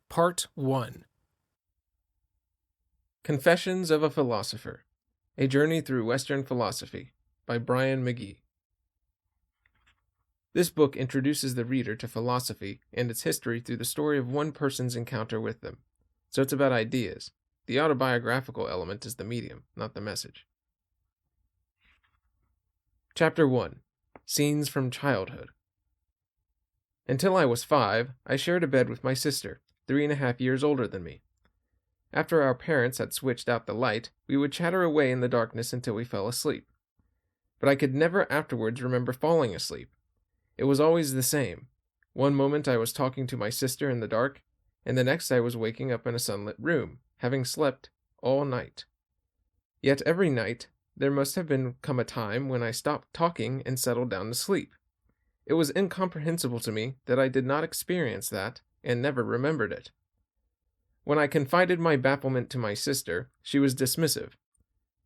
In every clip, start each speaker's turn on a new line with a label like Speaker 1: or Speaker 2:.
Speaker 1: Part 1. Confessions of a Philosopher, A Journey Through Western Philosophy, by Brian McGee. This book introduces the reader to philosophy and its history through the story of one person's encounter with them. So it's about ideas. The autobiographical element is the medium, not the message. Chapter 1. Scenes from Childhood. Until I was 5, I shared a bed with my sister, 3.5 years older than me. After our parents had switched out the light, we would chatter away in the darkness until we fell asleep. But I could never afterwards remember falling asleep. It was always the same. One moment I was talking to my sister in the dark, and the next I was waking up in a sunlit room, having slept all night. Yet every night there must have come a time when I stopped talking and settled down to sleep. It was incomprehensible to me that I did not experience that, and never remembered it. When I confided my bafflement to my sister, she was dismissive.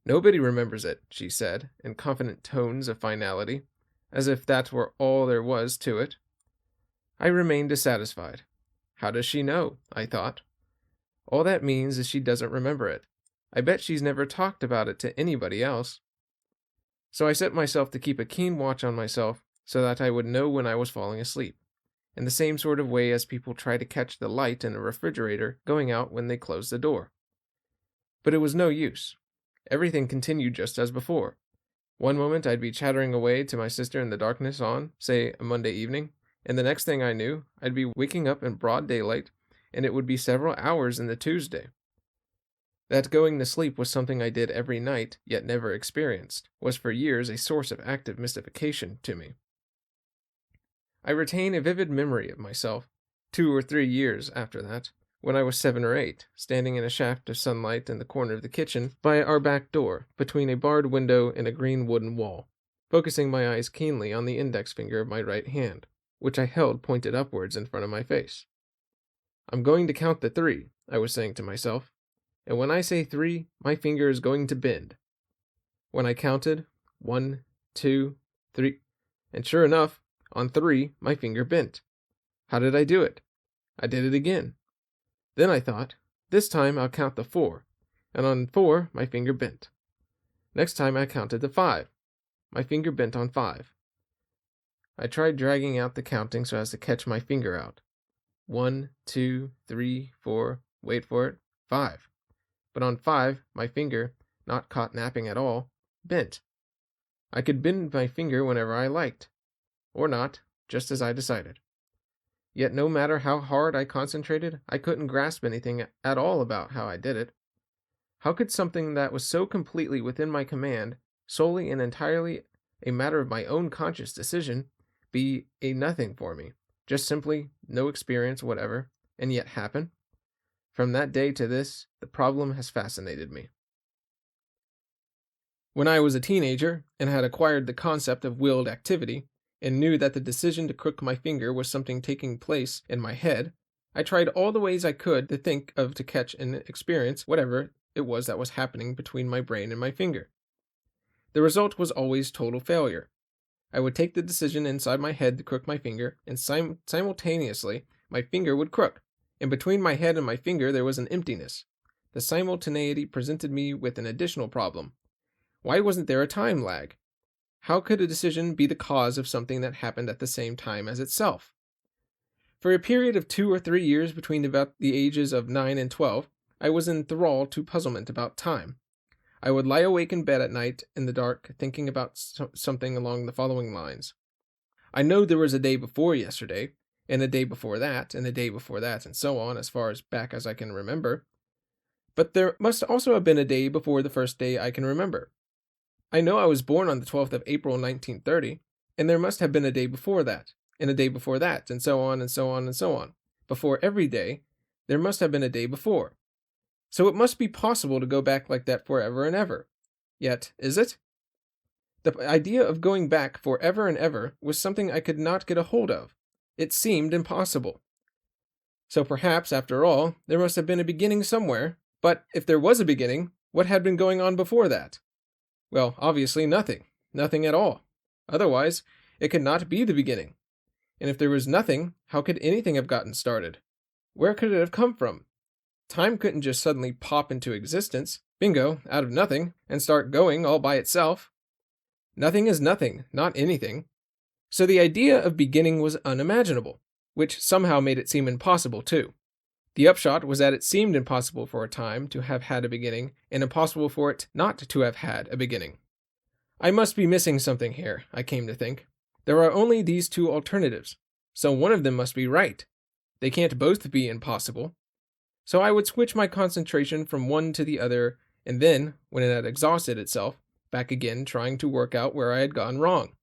Speaker 1: "Nobody remembers it," she said, in confident tones of finality, as if that were all there was to it. I remained dissatisfied. How does she know? I thought. All that means is she doesn't remember it. I bet she's never talked about it to anybody else. So I set myself to keep a keen watch on myself so that I would know when I was falling asleep, in the same sort of way as people try to catch the light in a refrigerator going out when they close the door. But it was no use. Everything continued just as before. One moment I'd be chattering away to my sister in the darkness on, say, a Monday evening, and the next thing I knew, I'd be waking up in broad daylight, and it would be several hours into Tuesday. That going to sleep was something I did every night, yet never experienced, was for years a source of active mystification to me. I retain a vivid memory of myself, 2 or 3 years after that, when I was 7 or 8, standing in a shaft of sunlight in the corner of the kitchen by our back door, between a barred window and a green wooden wall, focusing my eyes keenly on the index finger of my right hand, which I held pointed upwards in front of my face. "I'm going to count to 3, I was saying to myself, and when I say 3, my finger is going to bend. When I counted, 1, 2, 3, and sure enough, on 3, my finger bent. How did I do it? I did it again. Then I thought, this time I'll count to 4, and on 4, my finger bent. Next time I counted to 5. My finger bent on 5. I tried dragging out the counting so as to catch my finger out. 1, 2, 3, 4, wait for it, 5. But on 5, my finger, not caught napping at all, bent. I could bend my finger whenever I liked. Or not, just as I decided. Yet no matter how hard I concentrated, I couldn't grasp anything at all about how I did it. How could something that was so completely within my command, solely and entirely a matter of my own conscious decision, be a nothing for me, just simply no experience whatever, and yet happen? From that day to this, the problem has fascinated me. When I was a teenager, and had acquired the concept of willed activity, and knew that the decision to crook my finger was something taking place in my head, I tried all the ways I could to think of to catch and experience whatever it was that was happening between my brain and my finger. The result was always total failure. I would take the decision inside my head to crook my finger, and simultaneously my finger would crook, and between my head and my finger there was an emptiness. The simultaneity presented me with an additional problem. Why wasn't there a time lag? How could a decision be the cause of something that happened at the same time as itself? For a period of 2 or 3 years between about the ages of 9 and 12, I was enthralled to puzzlement about time. I would lie awake in bed at night in the dark, thinking about something along the following lines. I know there was a day before yesterday, and a day before that, and a day before that, and so on, as far back as I can remember. But there must also have been a day before the first day I can remember. I know I was born on the 12th of April 1930, and there must have been a day before that, and a day before that, and so on, and so on, and so on. Before every day, there must have been a day before. So it must be possible to go back like that forever and ever. Yet, is it? The idea of going back forever and ever was something I could not get a hold of. It seemed impossible. So perhaps, after all, there must have been a beginning somewhere, but if there was a beginning, what had been going on before that? Well, obviously nothing. Nothing at all. Otherwise, it could not be the beginning. And if there was nothing, how could anything have gotten started? Where could it have come from? Time couldn't just suddenly pop into existence, bingo, out of nothing, and start going all by itself. Nothing is nothing, not anything. So the idea of beginning was unimaginable, which somehow made it seem impossible too. The upshot was that it seemed impossible for a time to have had a beginning, and impossible for it not to have had a beginning. I must be missing something here, I came to think. There are only these two alternatives, so one of them must be right. They can't both be impossible. So I would switch my concentration from one to the other, and then, when it had exhausted itself, back again trying to work out where I had gone wrong.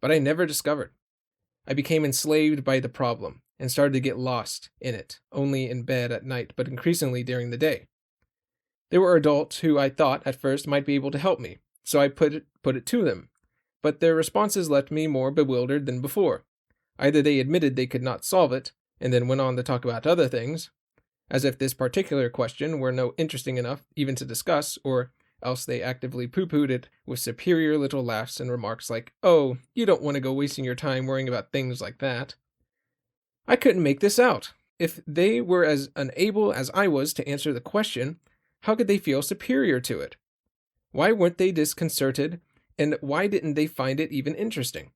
Speaker 1: But I never discovered. I became enslaved by the problem, and started to get lost in it, only in bed at night, but increasingly during the day. There were adults who I thought at first might be able to help me, so I put it to them, but their responses left me more bewildered than before. Either they admitted they could not solve it, and then went on to talk about other things, as if this particular question were no interesting enough even to discuss, or else they actively poo-pooed it with superior little laughs and remarks like, "Oh, you don't want to go wasting your time worrying about things like that." I couldn't make this out. If they were as unable as I was to answer the question, how could they feel superior to it? Why weren't they disconcerted, and why didn't they find it even interesting?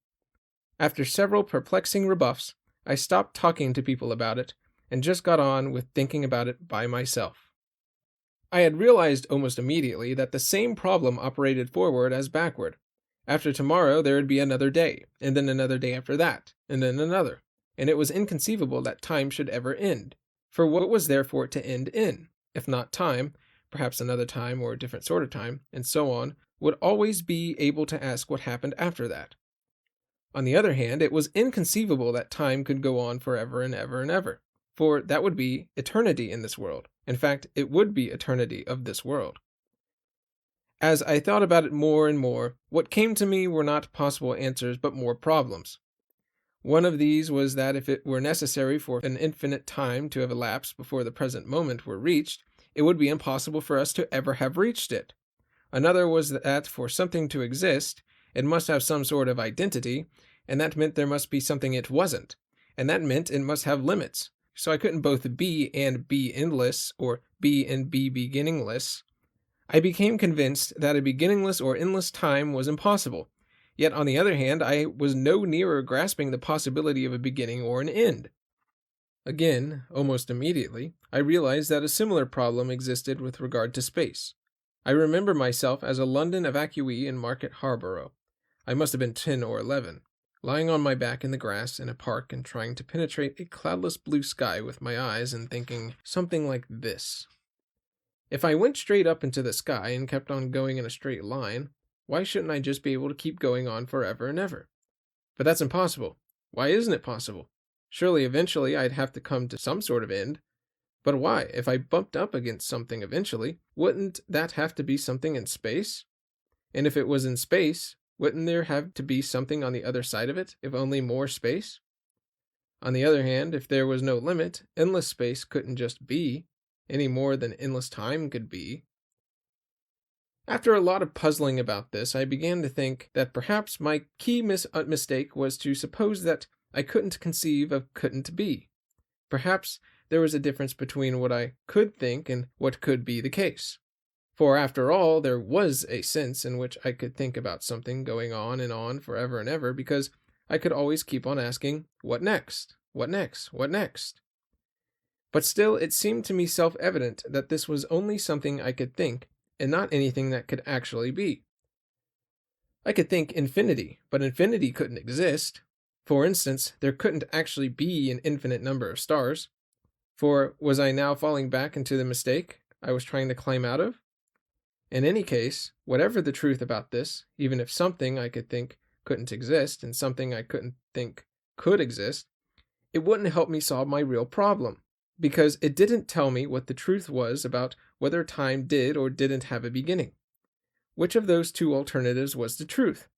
Speaker 1: After several perplexing rebuffs, I stopped talking to people about it, and just got on with thinking about it by myself. I had realized almost immediately that the same problem operated forward as backward. After tomorrow there would be another day, and then another day after that, and then another, and it was inconceivable that time should ever end. For what was there for it to end in? If not time, perhaps another time or a different sort of time, and so on, would always be able to ask what happened after that. On the other hand, it was inconceivable that time could go on forever and ever and ever, for that would be eternity in this world. In fact, it would be eternity of this world. As I thought about it more and more, what came to me were not possible answers but more problems. One of these was that if it were necessary for an infinite time to have elapsed before the present moment were reached, it would be impossible for us to ever have reached it. Another was that for something to exist, it must have some sort of identity, and that meant there must be something it wasn't, and that meant it must have limits. So I couldn't both be and be endless, or be and be beginningless. I became convinced that a beginningless or endless time was impossible, yet on the other hand I was no nearer grasping the possibility of a beginning or an end. Again, almost immediately, I realized that a similar problem existed with regard to space. I remember myself as a London evacuee in Market Harborough. I must have been 10 or 11. Lying on my back in the grass in a park and trying to penetrate a cloudless blue sky with my eyes and thinking something like this. If I went straight up into the sky and kept on going in a straight line, why shouldn't I just be able to keep going on forever and ever? But that's impossible. Why isn't it possible? Surely eventually I'd have to come to some sort of end. But why? If I bumped up against something eventually, wouldn't that have to be something in space? And if it was in space, wouldn't there have to be something on the other side of it, if only more space? On the other hand, if there was no limit, endless space couldn't just be, any more than endless time could be. After a lot of puzzling about this, I began to think that perhaps my key mistake was to suppose that I couldn't conceive of couldn't be. Perhaps there was a difference between what I could think and what could be the case. For after all, there was a sense in which I could think about something going on forever and ever, because I could always keep on asking, what next? What next? What next? But still, it seemed to me self-evident that this was only something I could think, and not anything that could actually be. I could think infinity, but infinity couldn't exist. For instance, there couldn't actually be an infinite number of stars. For was I now falling back into the mistake I was trying to climb out of? In any case, whatever the truth about this, even if something I could think couldn't exist and something I couldn't think could exist, it wouldn't help me solve my real problem, because it didn't tell me what the truth was about whether time did or didn't have a beginning. Which of those two alternatives was the truth?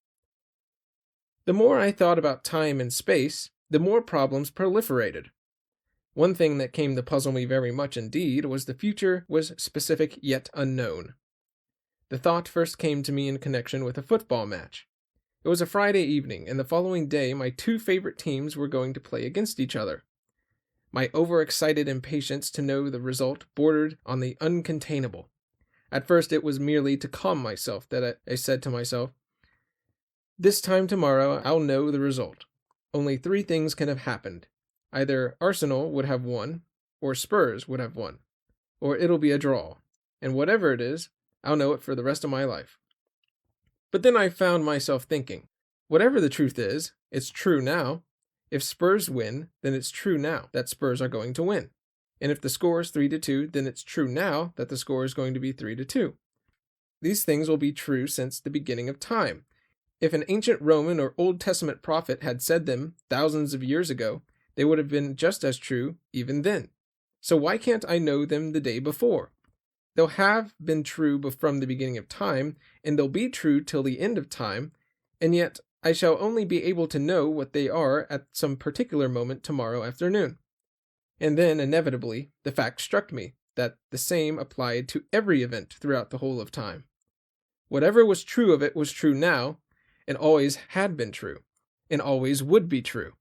Speaker 1: The more I thought about time and space, the more problems proliferated. One thing that came to puzzle me very much indeed was the future was specific yet unknown. The thought first came to me in connection with a football match. It was a Friday evening, and the following day my two favorite teams were going to play against each other. My overexcited impatience to know the result bordered on the uncontainable. At first it was merely to calm myself that I said to myself, "This time tomorrow I'll know the result. Only 3 things can have happened. Either Arsenal would have won, or Spurs would have won, or it'll be a draw. And whatever it is, I'll know it for the rest of my life." But then I found myself thinking, whatever the truth is, it's true now. If Spurs win, then it's true now that Spurs are going to win. And if the score is 3-2, then it's true now that the score is going to be 3-2. These things will be true since the beginning of time. If an ancient Roman or Old Testament prophet had said them thousands of years ago, they would have been just as true even then. So why can't I know them the day before? They'll have been true from the beginning of time, and they'll be true till the end of time, and yet I shall only be able to know what they are at some particular moment tomorrow afternoon. And then, inevitably, the fact struck me that the same applied to every event throughout the whole of time. Whatever was true of it was true now, and always had been true, and always would be true.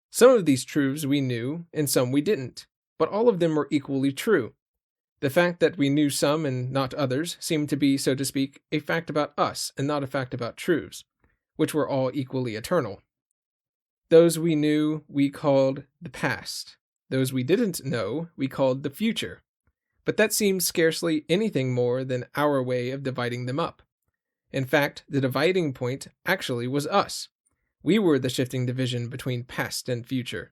Speaker 1: Some of these truths we knew, and some we didn't, but all of them were equally true. The fact that we knew some and not others seemed to be, so to speak, a fact about us and not a fact about truths, which were all equally eternal. Those we knew we called the past. Those we didn't know we called the future. But that seemed scarcely anything more than our way of dividing them up. In fact, the dividing point actually was us. We were the shifting division between past and future.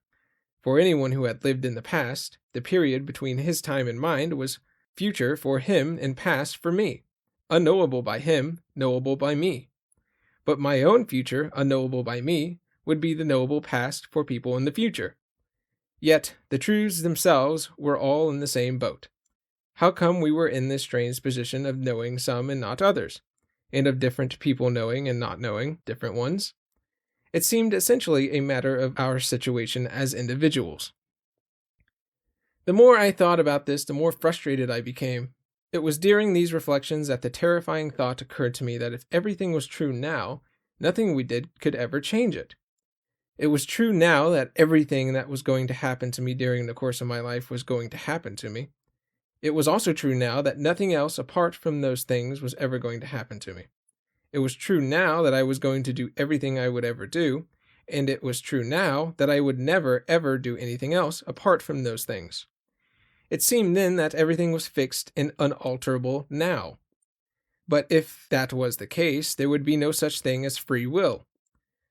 Speaker 1: For anyone who had lived in the past, the period between his time and mine was future for him and past for me, unknowable by him, knowable by me. But my own future, unknowable by me, would be the knowable past for people in the future. Yet the truths themselves were all in the same boat. How come we were in this strange position of knowing some and not others, and of different people knowing and not knowing different ones? It seemed essentially a matter of our situation as individuals. The more I thought about this, the more frustrated I became. It was during these reflections that the terrifying thought occurred to me that if everything was true now, nothing we did could ever change it. It was true now that everything that was going to happen to me during the course of my life was going to happen to me. It was also true now that nothing else apart from those things was ever going to happen to me. It was true now that I was going to do everything I would ever do, and it was true now that I would never, ever do anything else apart from those things. It seemed then that everything was fixed and unalterable now. But if that was the case, there would be no such thing as free will.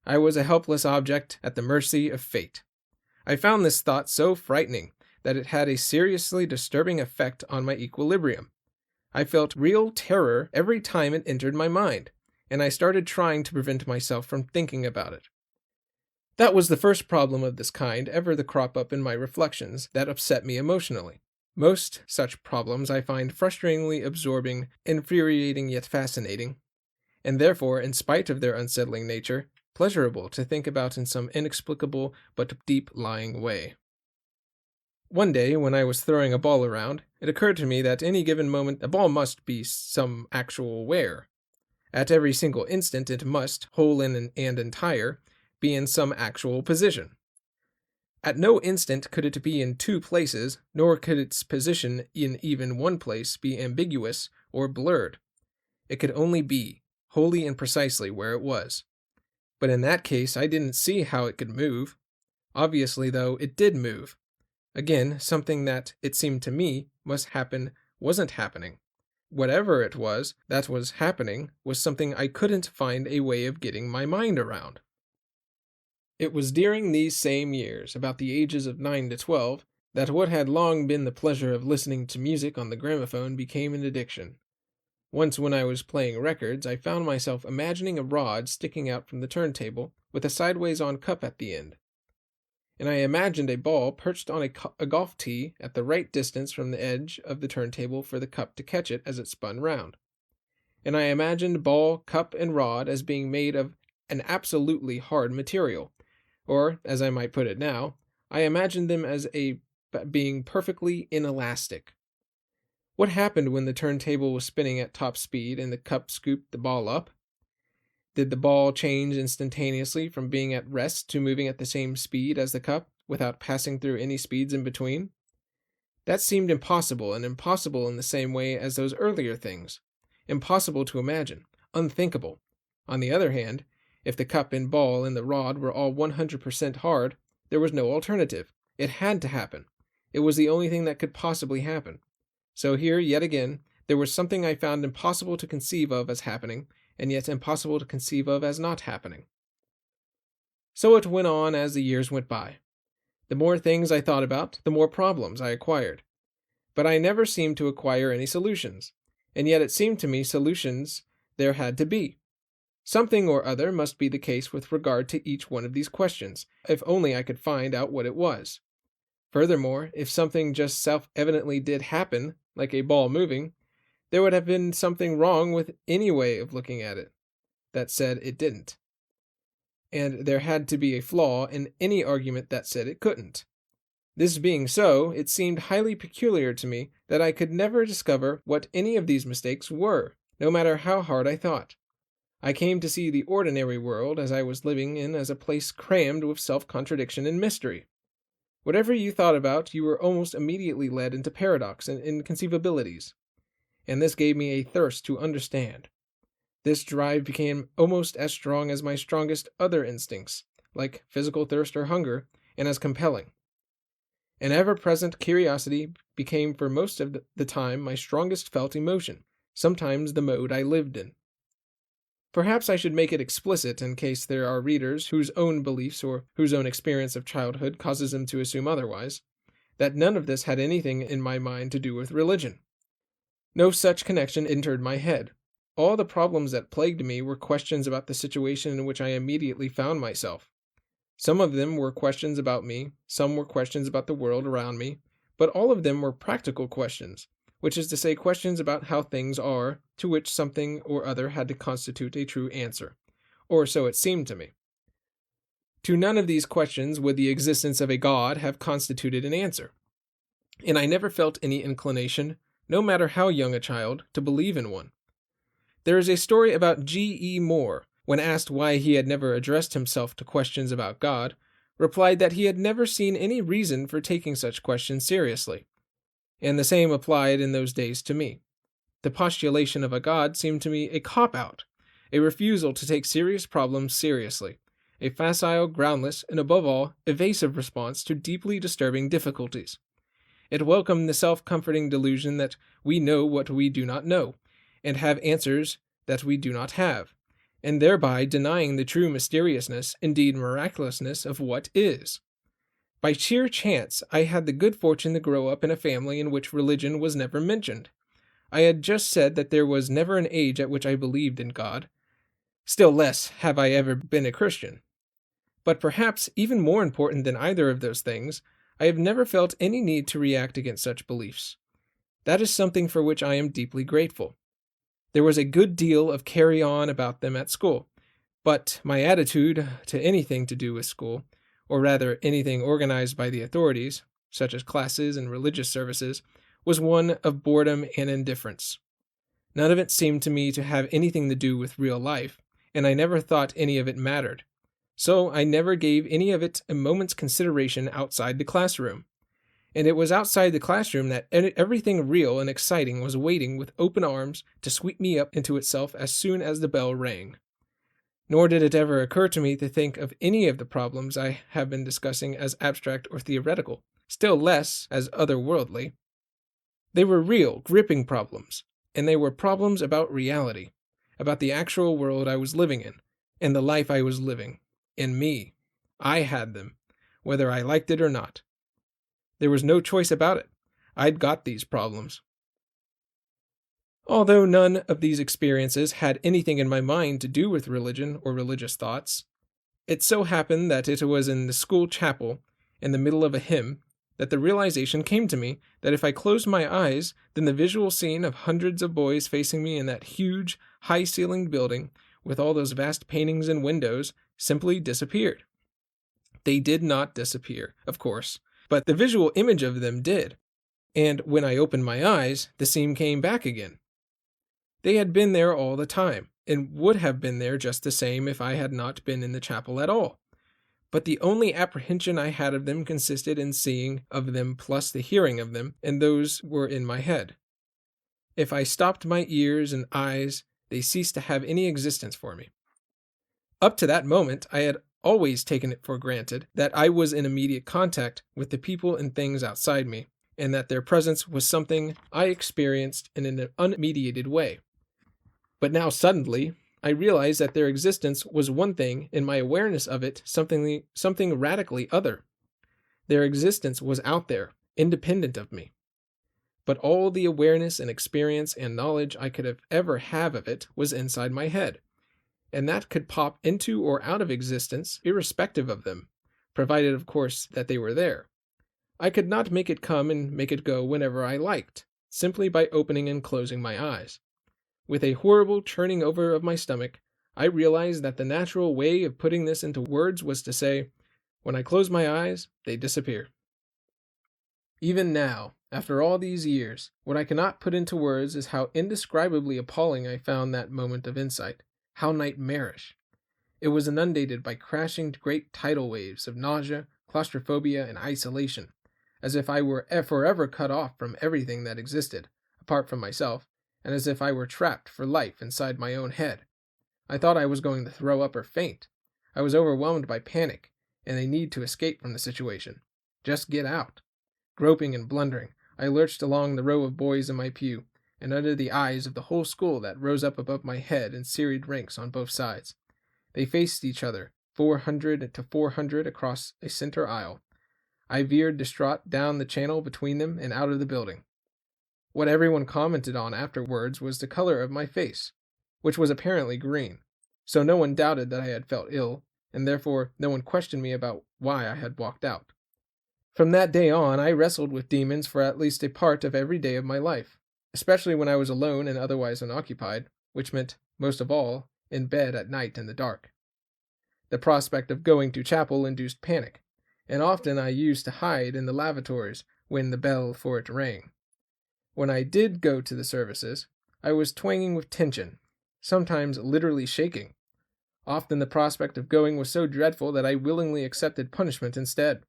Speaker 1: I was a helpless object at the mercy of fate. I found this thought so frightening that it had a seriously disturbing effect on my equilibrium. I felt real terror every time it entered my mind, and I started trying to prevent myself from thinking about it. That was the first problem of this kind ever to crop up in my reflections that upset me emotionally. Most such problems I find frustratingly absorbing, infuriating yet fascinating, and therefore, in spite of their unsettling nature, pleasurable to think about in some inexplicable but deep-lying way. One day, when I was throwing a ball around, it occurred to me that any given moment the ball must be some actual where. At every single instant it must, whole and entire, be in some actual position. At no instant could it be in 2 places, nor could its position in even one place be ambiguous or blurred. It could only be, wholly and precisely, where it was. But in that case I didn't see how it could move. Obviously, though, it did move. Again, something that, it seemed to me, must happen wasn't happening. Whatever it was that was happening was something I couldn't find a way of getting my mind around. It was during these same years, about the ages of 9 to 12, that what had long been the pleasure of listening to music on the gramophone became an addiction. Once when I was playing records, I found myself imagining a rod sticking out from the turntable with a sideways-on cup at the end. And I imagined a ball perched on a golf tee at the right distance from the edge of the turntable for the cup to catch it as it spun round. And I imagined ball, cup, and rod as being made of an absolutely hard material, or, as I might put it now, I imagined them as being perfectly inelastic. What happened when the turntable was spinning at top speed and the cup scooped the ball up? Did the ball change instantaneously from being at rest to moving at the same speed as the cup, without passing through any speeds in between? That seemed impossible, and impossible in the same way as those earlier things. Impossible to imagine, unthinkable. On the other hand, if the cup and ball and the rod were all 100% hard, there was no alternative. It had to happen. It was the only thing that could possibly happen. So here, yet again, there was something I found impossible to conceive of as happening, and yet impossible to conceive of as not happening. So it went on as the years went by. The more things I thought about, the more problems I acquired. But I never seemed to acquire any solutions, and yet it seemed to me solutions there had to be. Something or other must be the case with regard to each one of these questions, if only I could find out what it was. Furthermore, if something just self-evidently did happen, like a ball moving, there would have been something wrong with any way of looking at it that said it didn't. And there had to be a flaw in any argument that said it couldn't. This being so, it seemed highly peculiar to me that I could never discover what any of these mistakes were, no matter how hard I thought. I came to see the ordinary world as I was living in as a place crammed with self-contradiction and mystery. Whatever you thought about, you were almost immediately led into paradox and inconceivabilities. And this gave me a thirst to understand. This drive became almost as strong as my strongest other instincts, like physical thirst or hunger, and as compelling. An ever-present curiosity became for most of the time my strongest felt emotion, sometimes the mode I lived in. Perhaps I should make it explicit in case there are readers whose own beliefs or whose own experience of childhood causes them to assume otherwise, that none of this had anything in my mind to do with religion. No such connection entered my head. All the problems that plagued me were questions about the situation in which I immediately found myself. Some of them were questions about me, some were questions about the world around me, but all of them were practical questions, which is to say questions about how things are, to which something or other had to constitute a true answer, or so it seemed to me. To none of these questions would the existence of a God have constituted an answer, and I never felt any inclination, no matter how young a child, to believe in one. There is a story about G.E. Moore, when asked why he had never addressed himself to questions about God, replied that he had never seen any reason for taking such questions seriously. And the same applied in those days to me. The postulation of a God seemed to me a cop-out, a refusal to take serious problems seriously, a facile, groundless, and above all, evasive response to deeply disturbing difficulties. It welcomed the self-comforting delusion that we know what we do not know, and have answers that we do not have, and thereby denying the true mysteriousness, indeed miraculousness, of what is. By sheer chance, I had the good fortune to grow up in a family in which religion was never mentioned. I had just said that there was never an age at which I believed in God. Still less have I ever been a Christian. But perhaps even more important than either of those things, I have never felt any need to react against such beliefs. That is something for which I am deeply grateful. There was a good deal of carry-on about them at school, but my attitude to anything to do with school, or rather anything organized by the authorities, such as classes and religious services, was one of boredom and indifference. None of it seemed to me to have anything to do with real life, and I never thought any of it mattered. So I never gave any of it a moment's consideration outside the classroom. And it was outside the classroom that everything real and exciting was waiting with open arms to sweep me up into itself as soon as the bell rang. Nor did it ever occur to me to think of any of the problems I have been discussing as abstract or theoretical, still less as otherworldly. They were real, gripping problems, and they were problems about reality, about the actual world I was living in, and the life I was living, and me. I had them, whether I liked it or not. There was no choice about it. I'd got these problems. Although none of these experiences had anything in my mind to do with religion or religious thoughts, it so happened that it was in the school chapel, in the middle of a hymn, that the realization came to me that if I closed my eyes, then the visual scene of hundreds of boys facing me in that huge, high-ceilinged building, with all those vast paintings and windows, simply disappeared. They did not disappear, of course, but the visual image of them did, and when I opened my eyes, the scene came back again. They had been there all the time, and would have been there just the same if I had not been in the chapel at all. but the only apprehension I had of them consisted in seeing of them plus the hearing of them, and those were in my head. If I stopped my ears and eyes, they ceased to have any existence for me. Up to that moment, I had always taken it for granted that I was in immediate contact with the people and things outside me, and that their presence was something I experienced in an unmediated way. But now suddenly, I realized that their existence was one thing, and my awareness of it something radically other. Their existence was out there, independent of me. But all the awareness and experience and knowledge I could ever have of it was inside my head, and that could pop into or out of existence irrespective of them, provided of course that they were there. I could not make it come and make it go whenever I liked, simply by opening and closing my eyes. With a horrible churning over of my stomach, I realized that the natural way of putting this into words was to say, when I close my eyes, they disappear. Even now, after all these years, what I cannot put into words is how indescribably appalling I found that moment of insight, how nightmarish. It was inundated by crashing great tidal waves of nausea, claustrophobia, and isolation, as if I were forever cut off from everything that existed, apart from myself, and as if I were trapped for life inside my own head. I thought I was going to throw up or faint. I was overwhelmed by panic, and a need to escape from the situation. Just get out. Groping and blundering, I lurched along the row of boys in my pew, and under the eyes of the whole school that rose up above my head in serried ranks on both sides. They faced each other, 400 to 400 across a center aisle. I veered distraught down the channel between them and out of the building. What everyone commented on afterwards was the color of my face, which was apparently green, so no one doubted that I had felt ill, and therefore no one questioned me about why I had walked out. From that day on, I wrestled with demons for at least a part of every day of my life, especially when I was alone and otherwise unoccupied, which meant, most of all, in bed at night in the dark. The prospect of going to chapel induced panic, and often I used to hide in the lavatories when the bell for it rang. When I did go to the services, I was twanging with tension, sometimes literally shaking. Often the prospect of going was so dreadful that I willingly accepted punishment instead,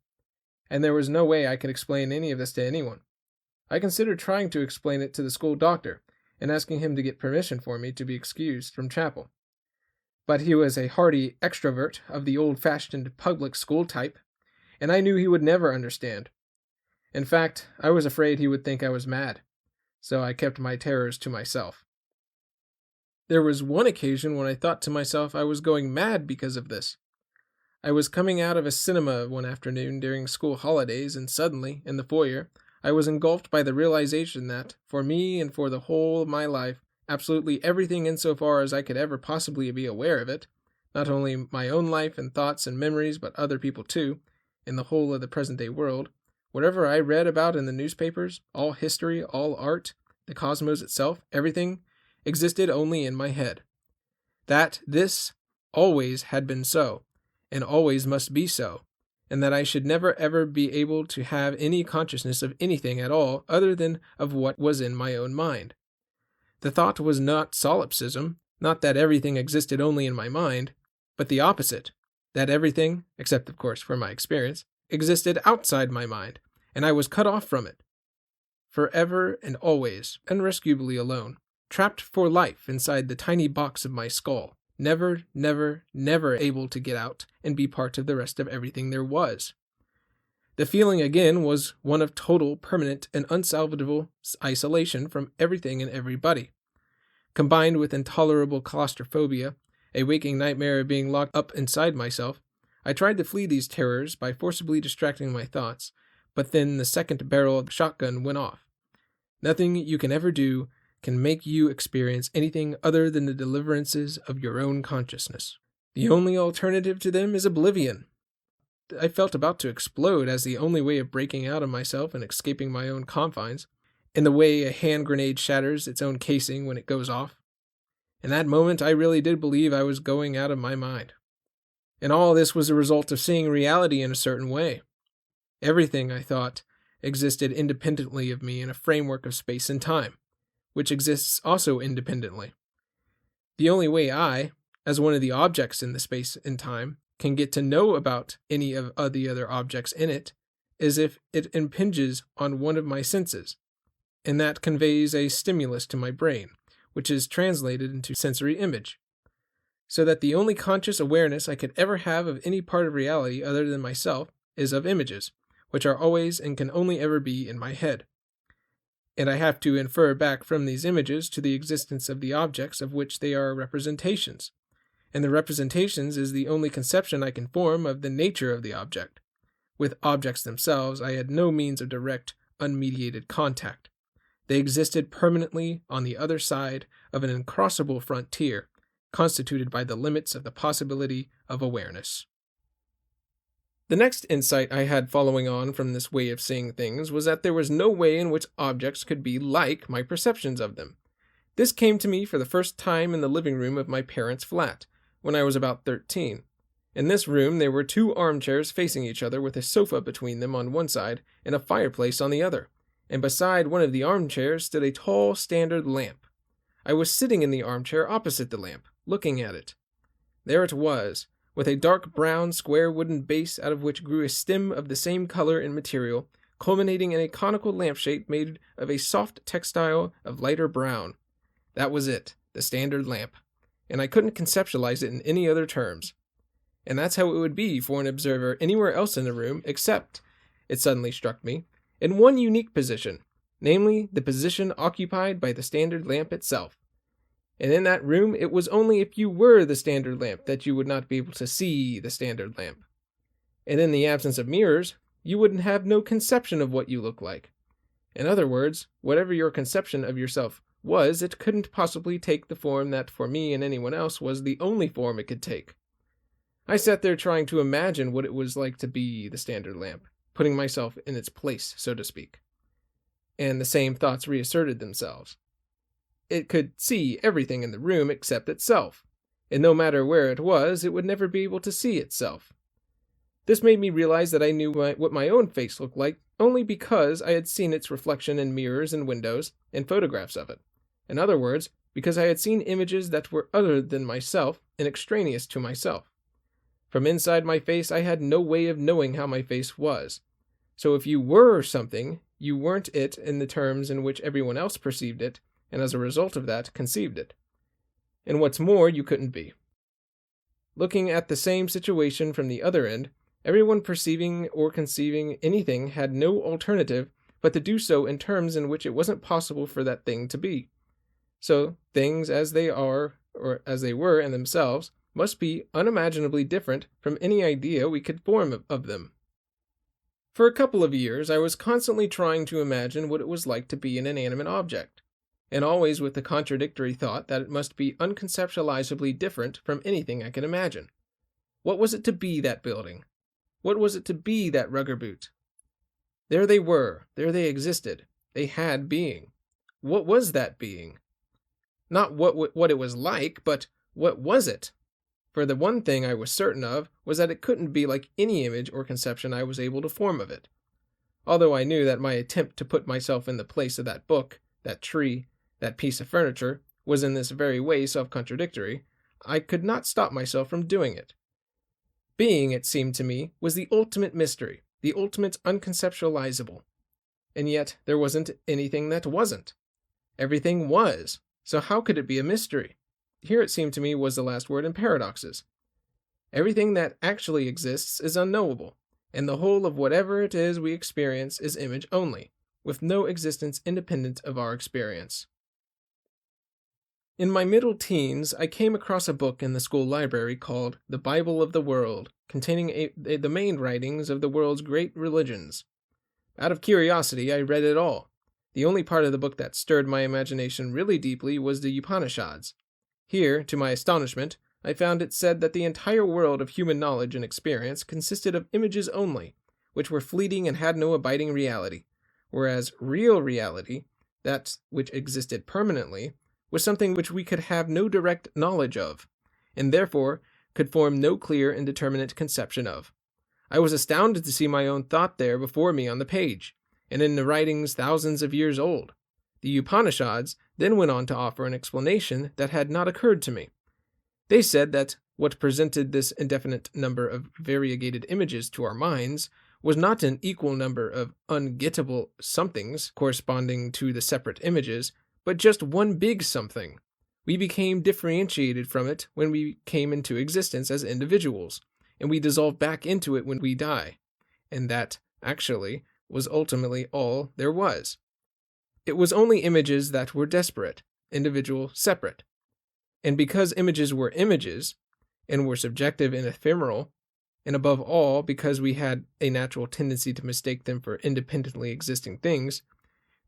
Speaker 1: and there was no way I could explain any of this to anyone. I considered trying to explain it to the school doctor, and asking him to get permission for me to be excused from chapel. But he was a hardy extrovert of the old-fashioned public school type, and I knew he would never understand. In fact, I was afraid he would think I was mad, so I kept my terrors to myself. There was one occasion when I thought to myself I was going mad because of this. I was coming out of a cinema one afternoon during school holidays, and suddenly, in the foyer, I was engulfed by the realization that, for me and for the whole of my life, absolutely everything insofar as I could ever possibly be aware of it, not only my own life and thoughts and memories, but other people too, in the whole of the present-day world, whatever I read about in the newspapers, all history, all art, the cosmos itself, everything, existed only in my head. That this always had been so, and always must be so, and that I should never ever be able to have any consciousness of anything at all other than of what was in my own mind. The thought was not solipsism, not that everything existed only in my mind, but the opposite, that everything, except of course for my experience, existed outside my mind, and I was cut off from it, forever and always, unrescuably alone, trapped for life inside the tiny box of my skull, never, never, never able to get out and be part of the rest of everything there was. The feeling again was one of total, permanent, and unsalvageable isolation from everything and everybody. Combined with intolerable claustrophobia, a waking nightmare of being locked up inside myself, I tried to flee these terrors by forcibly distracting my thoughts, but then the second barrel of the shotgun went off. Nothing you can ever do can make you experience anything other than the deliverances of your own consciousness. The only alternative to them is oblivion. I felt about to explode as the only way of breaking out of myself and escaping my own confines, in the way a hand grenade shatters its own casing when it goes off. In that moment, I really did believe I was going out of my mind. And all this was a result of seeing reality in a certain way. Everything, I thought, existed independently of me in a framework of space and time, which exists also independently. The only way I, as one of the objects in the space and time, can get to know about any of the other objects in it is if it impinges on one of my senses, and that conveys a stimulus to my brain, which is translated into sensory image, so that the only conscious awareness I could ever have of any part of reality other than myself is of images, which are always and can only ever be in my head. And I have to infer back from these images to the existence of the objects of which they are representations. And the representations is the only conception I can form of the nature of the object. With objects themselves, I had no means of direct, unmediated contact. They existed permanently on the other side of an uncrossable frontier, constituted by the limits of the possibility of awareness. The next insight I had following on from this way of seeing things was that there was no way in which objects could be like my perceptions of them. This came to me for the first time in the living room of my parents' flat, when I was about 13. In this room there were 2 armchairs facing each other with a sofa between them on one side and a fireplace on the other, and beside one of the armchairs stood a tall standard lamp. I was sitting in the armchair opposite the lamp, looking at it. There it was, with a dark brown square wooden base out of which grew a stem of the same color and material, culminating in a conical lampshade made of a soft textile of lighter brown. That was it, the standard lamp, and I couldn't conceptualize it in any other terms. And that's how it would be for an observer anywhere else in the room, except, it suddenly struck me, in one unique position, namely the position occupied by the standard lamp itself. And in that room it was only if you were the standard lamp that you would not be able to see the standard lamp. And in the absence of mirrors, you wouldn't have no conception of what you look like. In other words, whatever your conception of yourself was, it couldn't possibly take the form that for me and anyone else was the only form it could take. I sat there trying to imagine what it was like to be the standard lamp, putting myself in its place, so to speak. And the same thoughts reasserted themselves. It could see everything in the room except itself, and no matter where it was, it would never be able to see itself. This made me realize that I knew what my own face looked like only because I had seen its reflection in mirrors and windows and photographs of it. In other words, because I had seen images that were other than myself and extraneous to myself. From inside my face, I had no way of knowing how my face was. So if you were something, you weren't it in the terms in which everyone else perceived it, and as a result of that, conceived it. And what's more, you couldn't be. Looking at the same situation from the other end, everyone perceiving or conceiving anything had no alternative but to do so in terms in which it wasn't possible for that thing to be. So, things as they are, or as they were in themselves, must be unimaginably different from any idea we could form of them. For a couple of years, I was constantly trying to imagine what it was like to be an inanimate object, and always with the contradictory thought that it must be unconceptualizably different from anything I could imagine. What was it to be that building? What was it to be that rugger boot? There they were, there they existed, they had being. What was that being? Not what it was like, but what was it? For the one thing I was certain of was that it couldn't be like any image or conception I was able to form of it. Although I knew that my attempt to put myself in the place of that book, that tree, that piece of furniture, was in this very way self-contradictory, I could not stop myself from doing it. Being, it seemed to me, was the ultimate mystery, the ultimate unconceptualizable. And yet there wasn't anything that wasn't. Everything was, so how could it be a mystery? Here it seemed to me was the last word in paradoxes. Everything that actually exists is unknowable, and the whole of whatever it is we experience is image only, with no existence independent of our experience. In my middle teens, I came across a book in the school library called The Bible of the World, containing the main writings of the world's great religions. Out of curiosity, I read it all. The only part of the book that stirred my imagination really deeply was the Upanishads. Here, to my astonishment, I found it said that the entire world of human knowledge and experience consisted of images only, which were fleeting and had no abiding reality, whereas real reality, that which existed permanently, was something which we could have no direct knowledge of, and therefore could form no clear and determinate conception of. I was astounded to see my own thought there before me on the page, and in the writings thousands of years old. The Upanishads then went on to offer an explanation that had not occurred to me. They said that what presented this indefinite number of variegated images to our minds was not an equal number of ungettable somethings corresponding to the separate images, but just one big something. We became differentiated from it when we came into existence as individuals, and we dissolve back into it when we die. And that, actually, was ultimately all there was. It was only images that were disparate, individual, separate. And because images were images, and were subjective and ephemeral, and above all, because we had a natural tendency to mistake them for independently existing things,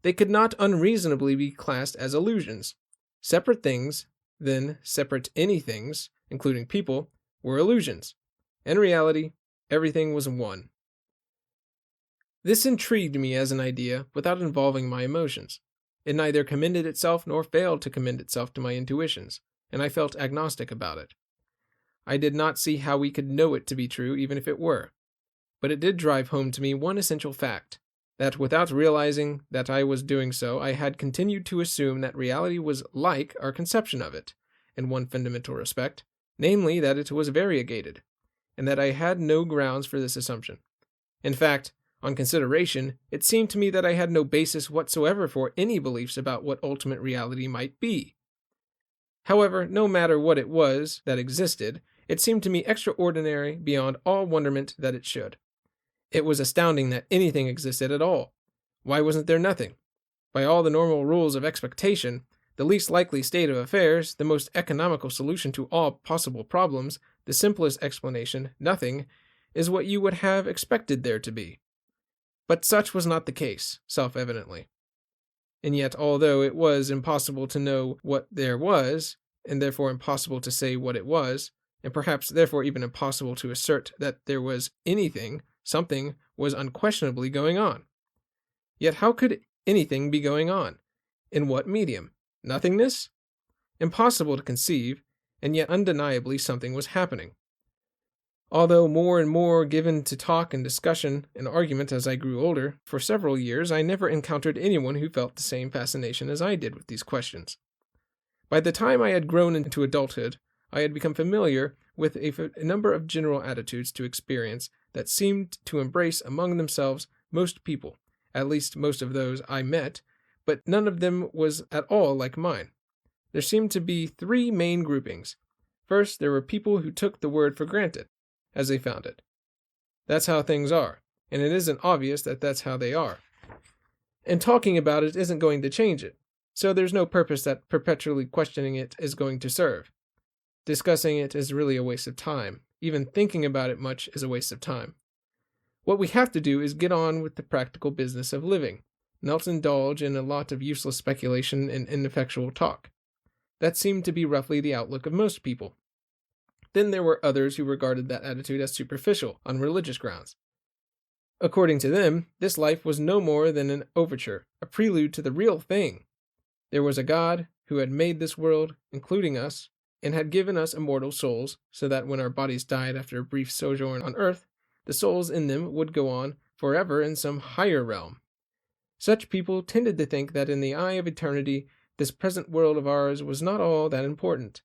Speaker 1: they could not unreasonably be classed as illusions. Separate things, then separate anythings, including people, were illusions. In reality, everything was one. This intrigued me as an idea without involving my emotions. It neither commended itself nor failed to commend itself to my intuitions, and I felt agnostic about it. I did not see how we could know it to be true even if it were. But it did drive home to me one essential fact, that without realizing that I was doing so, I had continued to assume that reality was like our conception of it, in one fundamental respect, namely that it was variegated, and that I had no grounds for this assumption. In fact, on consideration, it seemed to me that I had no basis whatsoever for any beliefs about what ultimate reality might be. However, no matter what it was that existed, it seemed to me extraordinary beyond all wonderment that it should. It was astounding that anything existed at all. Why wasn't there nothing? By all the normal rules of expectation, the least likely state of affairs, the most economical solution to all possible problems, the simplest explanation, nothing, is what you would have expected there to be. But such was not the case, self-evidently. And yet, although it was impossible to know what there was, and therefore impossible to say what it was, and perhaps therefore even impossible to assert that there was anything, something was unquestionably going on. Yet how could anything be going on? In what medium? Nothingness? Impossible to conceive, and yet undeniably something was happening. Although more and more given to talk and discussion and argument as I grew older, for several years I never encountered anyone who felt the same fascination as I did with these questions. By the time I had grown into adulthood, I had become familiar with a number of general attitudes to experience that seemed to embrace among themselves most people, at least most of those I met, but none of them was at all like mine. There seemed to be three main groupings. First, there were people who took the word for granted, as they found it. That's how things are, and it isn't obvious that that's how they are. And talking about it isn't going to change it, so there's no purpose that perpetually questioning it is going to serve. Discussing it is really a waste of time. Even thinking about it much is a waste of time. What we have to do is get on with the practical business of living, not indulge in a lot of useless speculation and ineffectual talk. That seemed to be roughly the outlook of most people. Then there were others who regarded that attitude as superficial, on religious grounds. According to them, this life was no more than an overture, a prelude to the real thing. There was a God who had made this world, including us, and had given us immortal souls, so that when our bodies died after a brief sojourn on earth, the souls in them would go on forever in some higher realm. Such people tended to think that in the eye of eternity, this present world of ours was not all that important.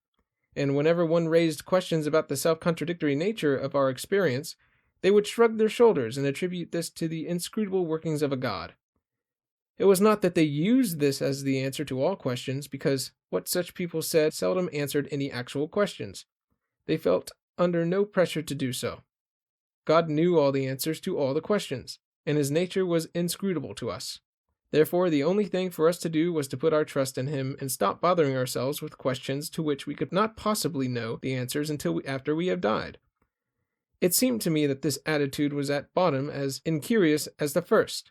Speaker 1: And whenever one raised questions about the self-contradictory nature of our experience, they would shrug their shoulders and attribute this to the inscrutable workings of a god. It was not that they used this as the answer to all questions, because what such people said seldom answered any actual questions. They felt under no pressure to do so. God knew all the answers to all the questions, and his nature was inscrutable to us. Therefore, the only thing for us to do was to put our trust in him and stop bothering ourselves with questions to which we could not possibly know the answers until after we have died. It seemed to me that this attitude was at bottom as incurious as the first.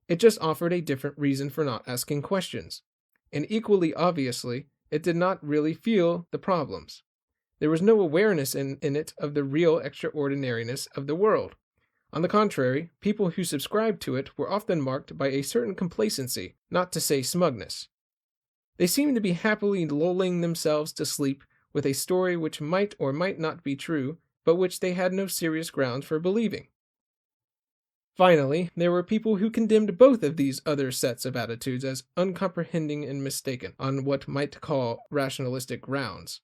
Speaker 1: It just offered a different reason for not asking questions. And equally obviously, it did not really feel the problems. There was no awareness in it of the real extraordinariness of the world. On the contrary, people who subscribed to it were often marked by a certain complacency, not to say smugness. They seemed to be happily lulling themselves to sleep with a story which might or might not be true, but which they had no serious grounds for believing. Finally, there were people who condemned both of these other sets of attitudes as uncomprehending and mistaken on what might call rationalistic grounds.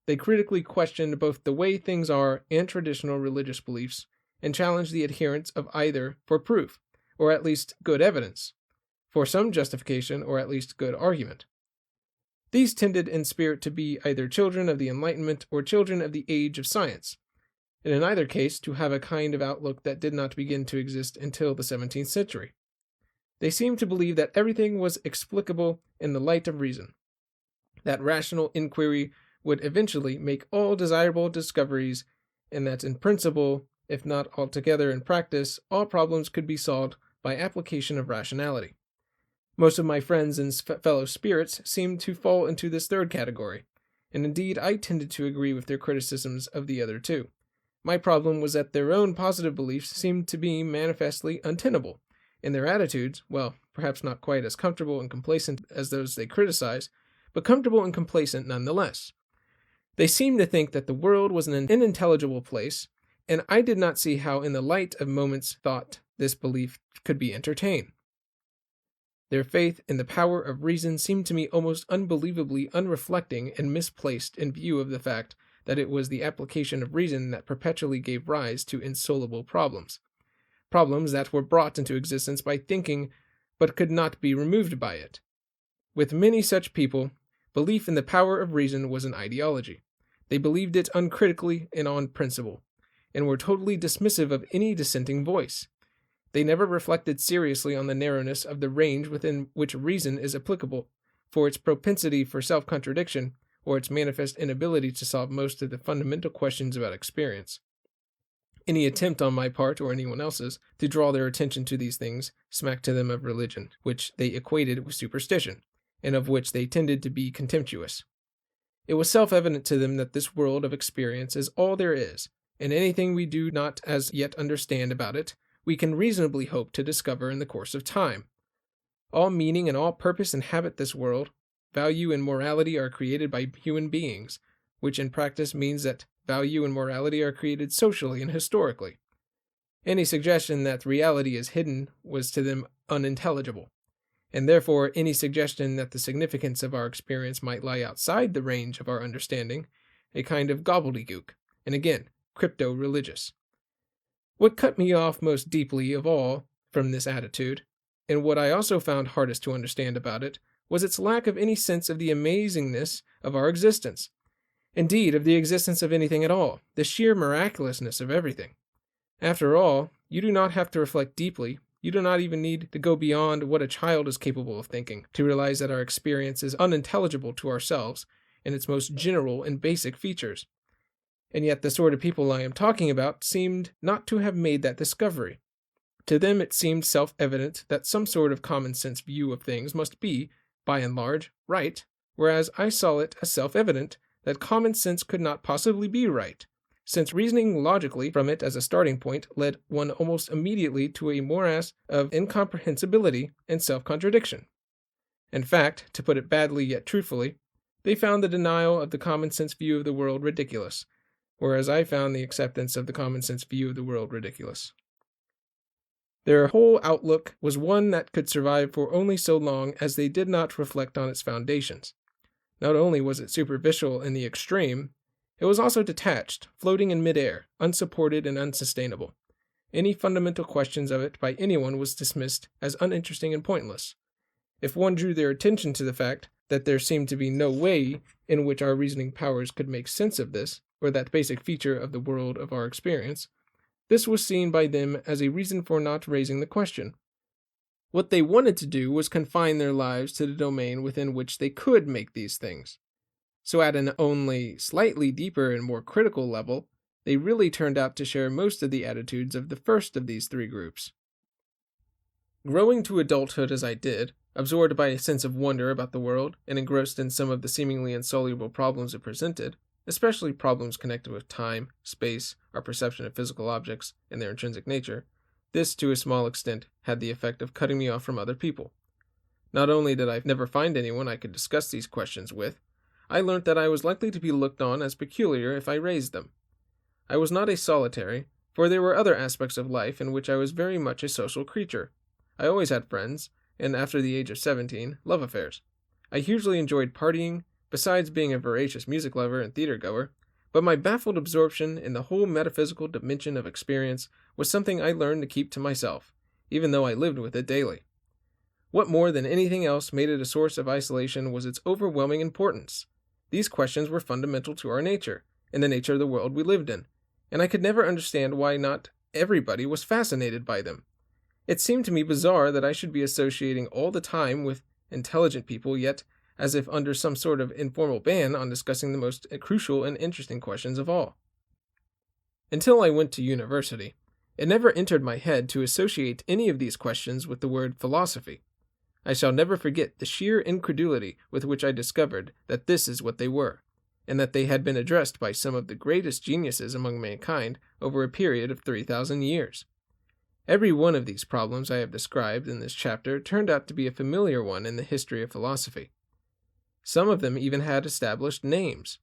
Speaker 1: They critically questioned both the way things are and traditional religious beliefs, and challenged the adherents of either for proof, or at least good evidence, for some justification, or at least good argument. These tended in spirit to be either children of the Enlightenment or children of the age of science, and in either case to have a kind of outlook that did not begin to exist until the 17th century. They seemed to believe that everything was explicable in the light of reason, that rational inquiry would eventually make all desirable discoveries, and that in principle, if not altogether in practice, all problems could be solved by application of rationality. Most of my friends and fellow spirits seemed to fall into this third category, and indeed I tended to agree with their criticisms of the other two. My problem was that their own positive beliefs seemed to be manifestly untenable, and their attitudes, well, perhaps not quite as comfortable and complacent as those they criticize, but comfortable and complacent nonetheless. They seemed to think that the world was an unintelligible place, and I did not see how in the light of moment's thought this belief could be entertained. Their faith in the power of reason seemed to me almost unbelievably unreflecting and misplaced in view of the fact that it was the application of reason that perpetually gave rise to insoluble problems. Problems that were brought into existence by thinking, but could not be removed by it. With many such people, belief in the power of reason was an ideology. They believed it uncritically and on principle, and were totally dismissive of any dissenting voice. They never reflected seriously on the narrowness of the range within which reason is applicable, for its propensity for self-contradiction, or its manifest inability to solve most of the fundamental questions about experience. Any attempt on my part, or anyone else's, to draw their attention to these things smacked to them of religion, which they equated with superstition, and of which they tended to be contemptuous. It was self-evident to them that this world of experience is all there is, and anything we do not as yet understand about it, we can reasonably hope to discover in the course of time. All meaning and all purpose inhabit this world. Value and morality are created by human beings, which in practice means that value and morality are created socially and historically. Any suggestion that reality is hidden was to them unintelligible, and therefore any suggestion that the significance of our experience might lie outside the range of our understanding, a kind of gobbledygook, and again, crypto-religious. What cut me off most deeply of all from this attitude, and what I also found hardest to understand about it, was its lack of any sense of the amazingness of our existence. Indeed, of the existence of anything at all, the sheer miraculousness of everything. After all, you do not have to reflect deeply, you do not even need to go beyond what a child is capable of thinking, to realize that our experience is unintelligible to ourselves in its most general and basic features. And yet the sort of people I am talking about seemed not to have made that discovery. To them it seemed self-evident that some sort of common-sense view of things must be, by and large, right, whereas I saw it as self-evident that common sense could not possibly be right, since reasoning logically from it as a starting point led one almost immediately to a morass of incomprehensibility and self-contradiction. In fact, to put it badly yet truthfully, they found the denial of the common-sense view of the world ridiculous, whereas I found the acceptance of the common-sense view of the world ridiculous. Their whole outlook was one that could survive for only so long as they did not reflect on its foundations. Not only was it superficial in the extreme, it was also detached, floating in midair, unsupported and unsustainable. Any fundamental questions of it by anyone was dismissed as uninteresting and pointless. If one drew their attention to the fact that there seemed to be no way in which our reasoning powers could make sense of this, or that basic feature of the world of our experience, this was seen by them as a reason for not raising the question. What they wanted to do was confine their lives to the domain within which they could make these things. So at an only slightly deeper and more critical level, they really turned out to share most of the attitudes of the first of these three groups. Growing to adulthood as I did, absorbed by a sense of wonder about the world and engrossed in some of the seemingly insoluble problems it presented, especially problems connected with time, space, our perception of physical objects, and their intrinsic nature, this, to a small extent, had the effect of cutting me off from other people. Not only did I never find anyone I could discuss these questions with, I learnt that I was likely to be looked on as peculiar if I raised them. I was not a solitary, for there were other aspects of life in which I was very much a social creature. I always had friends, and after the age of 17, love affairs. I hugely enjoyed partying, besides being a voracious music lover and theater goer, but my baffled absorption in the whole metaphysical dimension of experience was something I learned to keep to myself, even though I lived with it daily. What more than anything else made it a source of isolation was its overwhelming importance. These questions were fundamental to our nature, and the nature of the world we lived in, and I could never understand why not everybody was fascinated by them. It seemed to me bizarre that I should be associating all the time with intelligent people, yet as if under some sort of informal ban on discussing the most crucial and interesting questions of all. Until I went to university, it never entered my head to associate any of these questions with the word philosophy. I shall never forget the sheer incredulity with which I discovered that this is what they were, and that they had been addressed by some of the greatest geniuses among mankind over a period of 3,000 years. Every one of these problems I have described in this chapter turned out to be a familiar one in the history of philosophy. Some of them even had established names.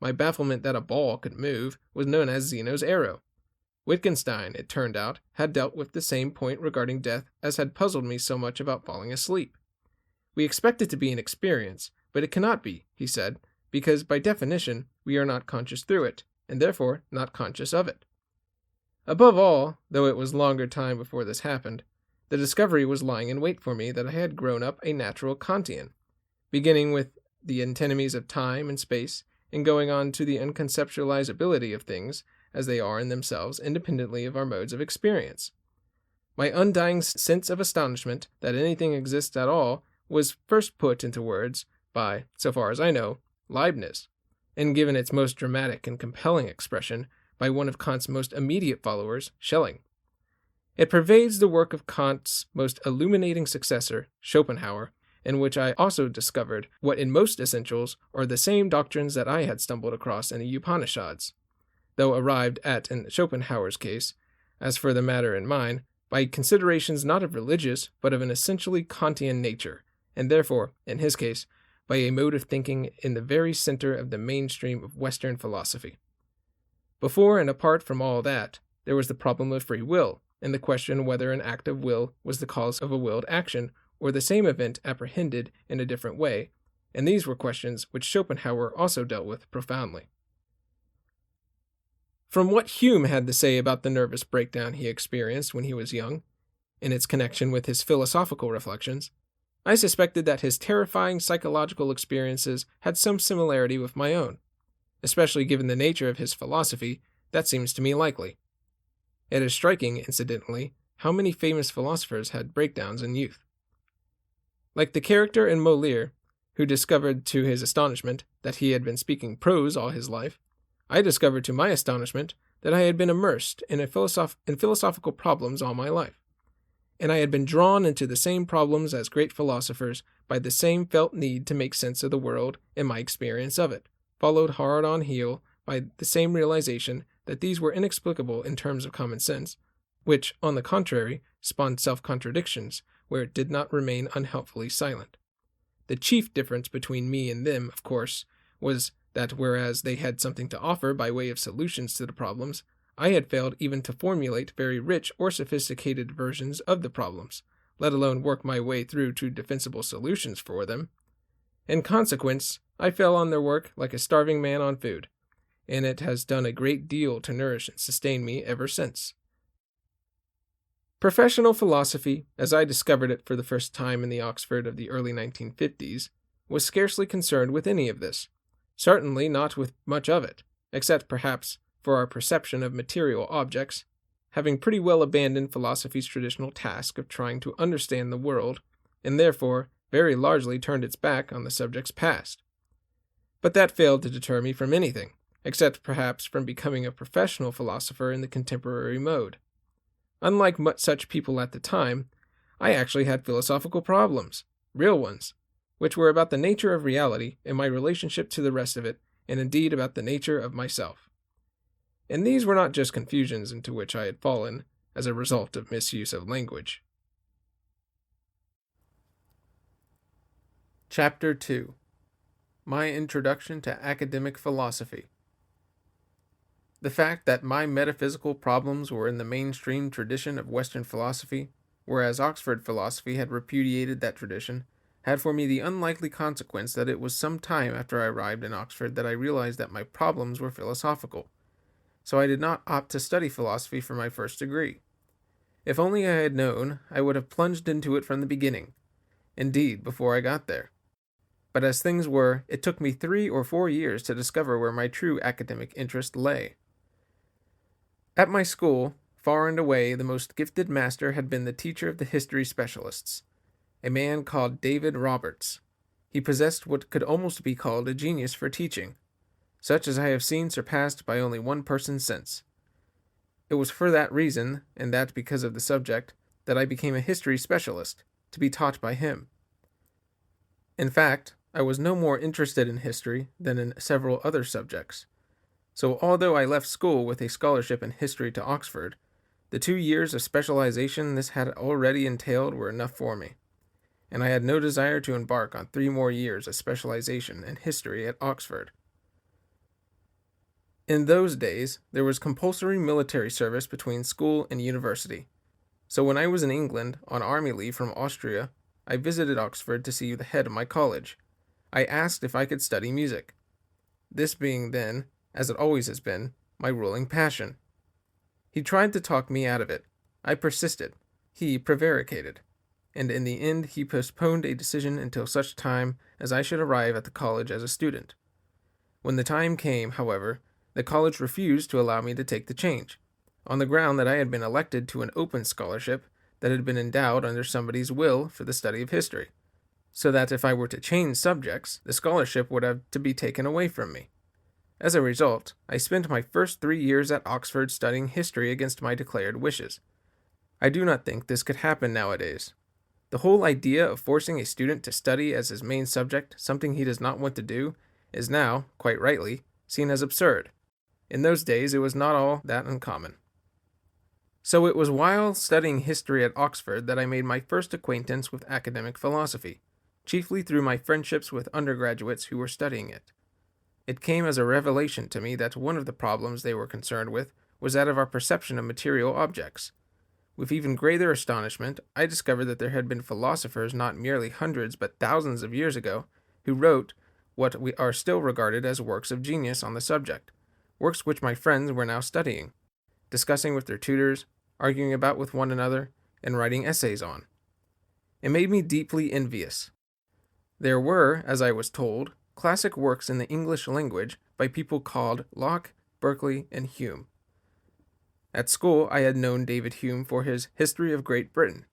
Speaker 1: My bafflement that a ball could move was known as Zeno's arrow. Wittgenstein, it turned out, had dealt with the same point regarding death as had puzzled me so much about falling asleep. We expect it to be an experience, but it cannot be, he said, because by definition we are not conscious through it, and therefore not conscious of it. Above all, though it was longer time before this happened, the discovery was lying in wait for me that I had grown up a natural Kantian, beginning with the antinomies of time and space, and going on to the unconceptualizability of things as they are in themselves independently of our modes of experience. My undying sense of astonishment that anything exists at all was first put into words by, so far as I know, Leibniz, and given its most dramatic and compelling expression by one of Kant's most immediate followers, Schelling. It pervades the work of Kant's most illuminating successor, Schopenhauer, in which I also discovered what in most essentials are the same doctrines that I had stumbled across in the Upanishads, though arrived at in Schopenhauer's case, as for the matter in mine, by considerations not of religious, but of an essentially Kantian nature, and therefore, in his case, by a mode of thinking in the very center of the mainstream of Western philosophy. Before and apart from all that, there was the problem of free will, and the question whether an act of will was the cause of a willed action, or the same event apprehended in a different way, and these were questions which Schopenhauer also dealt with profoundly. From what Hume had to say about the nervous breakdown he experienced when he was young, in its connection with his philosophical reflections, I suspected that his terrifying psychological experiences had some similarity with my own. Especially given the nature of his philosophy, that seems to me likely. It is striking, incidentally, how many famous philosophers had breakdowns in youth. Like the character in Molière, who discovered to his astonishment that he had been speaking prose all his life, I discovered to my astonishment that I had been immersed in philosophical problems all my life, and I had been drawn into the same problems as great philosophers by the same felt need to make sense of the world and my experience of it, followed hard on heel by the same realization that these were inexplicable in terms of common sense, which, on the contrary, spawned self-contradictions where it did not remain unhelpfully silent. The chief difference between me and them, of course, was that whereas they had something to offer by way of solutions to the problems, I had failed even to formulate very rich or sophisticated versions of the problems, let alone work my way through to defensible solutions for them. In consequence, I fell on their work like a starving man on food, and it has done a great deal to nourish and sustain me ever since. Professional philosophy, as I discovered it for the first time in the Oxford of the early 1950s, was scarcely concerned with any of this, certainly not with much of it, except perhaps for our perception of material objects, having pretty well abandoned philosophy's traditional task of trying to understand the world, and therefore very largely turned its back on the subject's past. But that failed to deter me from anything, except perhaps from becoming a professional philosopher in the contemporary mode. Unlike such people at the time, I actually had philosophical problems, real ones, which were about the nature of reality and my relationship to the rest of it, and indeed about the nature of myself. And these were not just confusions into which I had fallen as a result of misuse of language. Chapter 2. My Introduction to Academic Philosophy. The fact that my metaphysical problems were in the mainstream tradition of Western philosophy, whereas Oxford philosophy had repudiated that tradition, had for me the unlikely consequence that it was some time after I arrived in Oxford that I realized that my problems were philosophical, so I did not opt to study philosophy for my first degree. If only I had known, I would have plunged into it from the beginning, indeed, before I got there. But as things were, it took me 3 or 4 years to discover where my true academic interest lay. At my school, far and away, the most gifted master had been the teacher of the history specialists, a man called David Roberts. He possessed what could almost be called a genius for teaching, such as I have seen surpassed by only one person since. It was for that reason, and that because of the subject, that I became a history specialist, to be taught by him. In fact, I was no more interested in history than in several other subjects. So although I left school with a scholarship in history to Oxford, the 2 years of specialization this had already entailed were enough for me, and I had no desire to embark on 3 more years of specialization in history at Oxford. In those days, there was compulsory military service between school and university, so when I was in England on army leave from Austria, I visited Oxford to see the head of my college. I asked if I could study music, this being then, as it always has been, my ruling passion. He tried to talk me out of it. I persisted. He prevaricated. And in the end he postponed a decision until such time as I should arrive at the college as a student. When the time came, however, the college refused to allow me to take the change, on the ground that I had been elected to an open scholarship that had been endowed under somebody's will for the study of history, so that if I were to change subjects, the scholarship would have to be taken away from me. As a result, I spent my first 3 years at Oxford studying history against my declared wishes. I do not think this could happen nowadays. The whole idea of forcing a student to study as his main subject something he does not want to do is now, quite rightly, seen as absurd. In those days it was not all that uncommon. So it was while studying history at Oxford that I made my first acquaintance with academic philosophy, chiefly through my friendships with undergraduates who were studying it. It came as a revelation to me that one of the problems they were concerned with was that of our perception of material objects. With even greater astonishment, I discovered that there had been philosophers not merely hundreds but thousands of years ago who wrote what are still regarded as works of genius on the subject, works which my friends were now studying, discussing with their tutors, arguing about with one another, and writing essays on. It made me deeply envious. There were, as I was told, classic works in the English language by people called Locke, Berkeley, and Hume. At school, I had known David Hume for his History of Great Britain.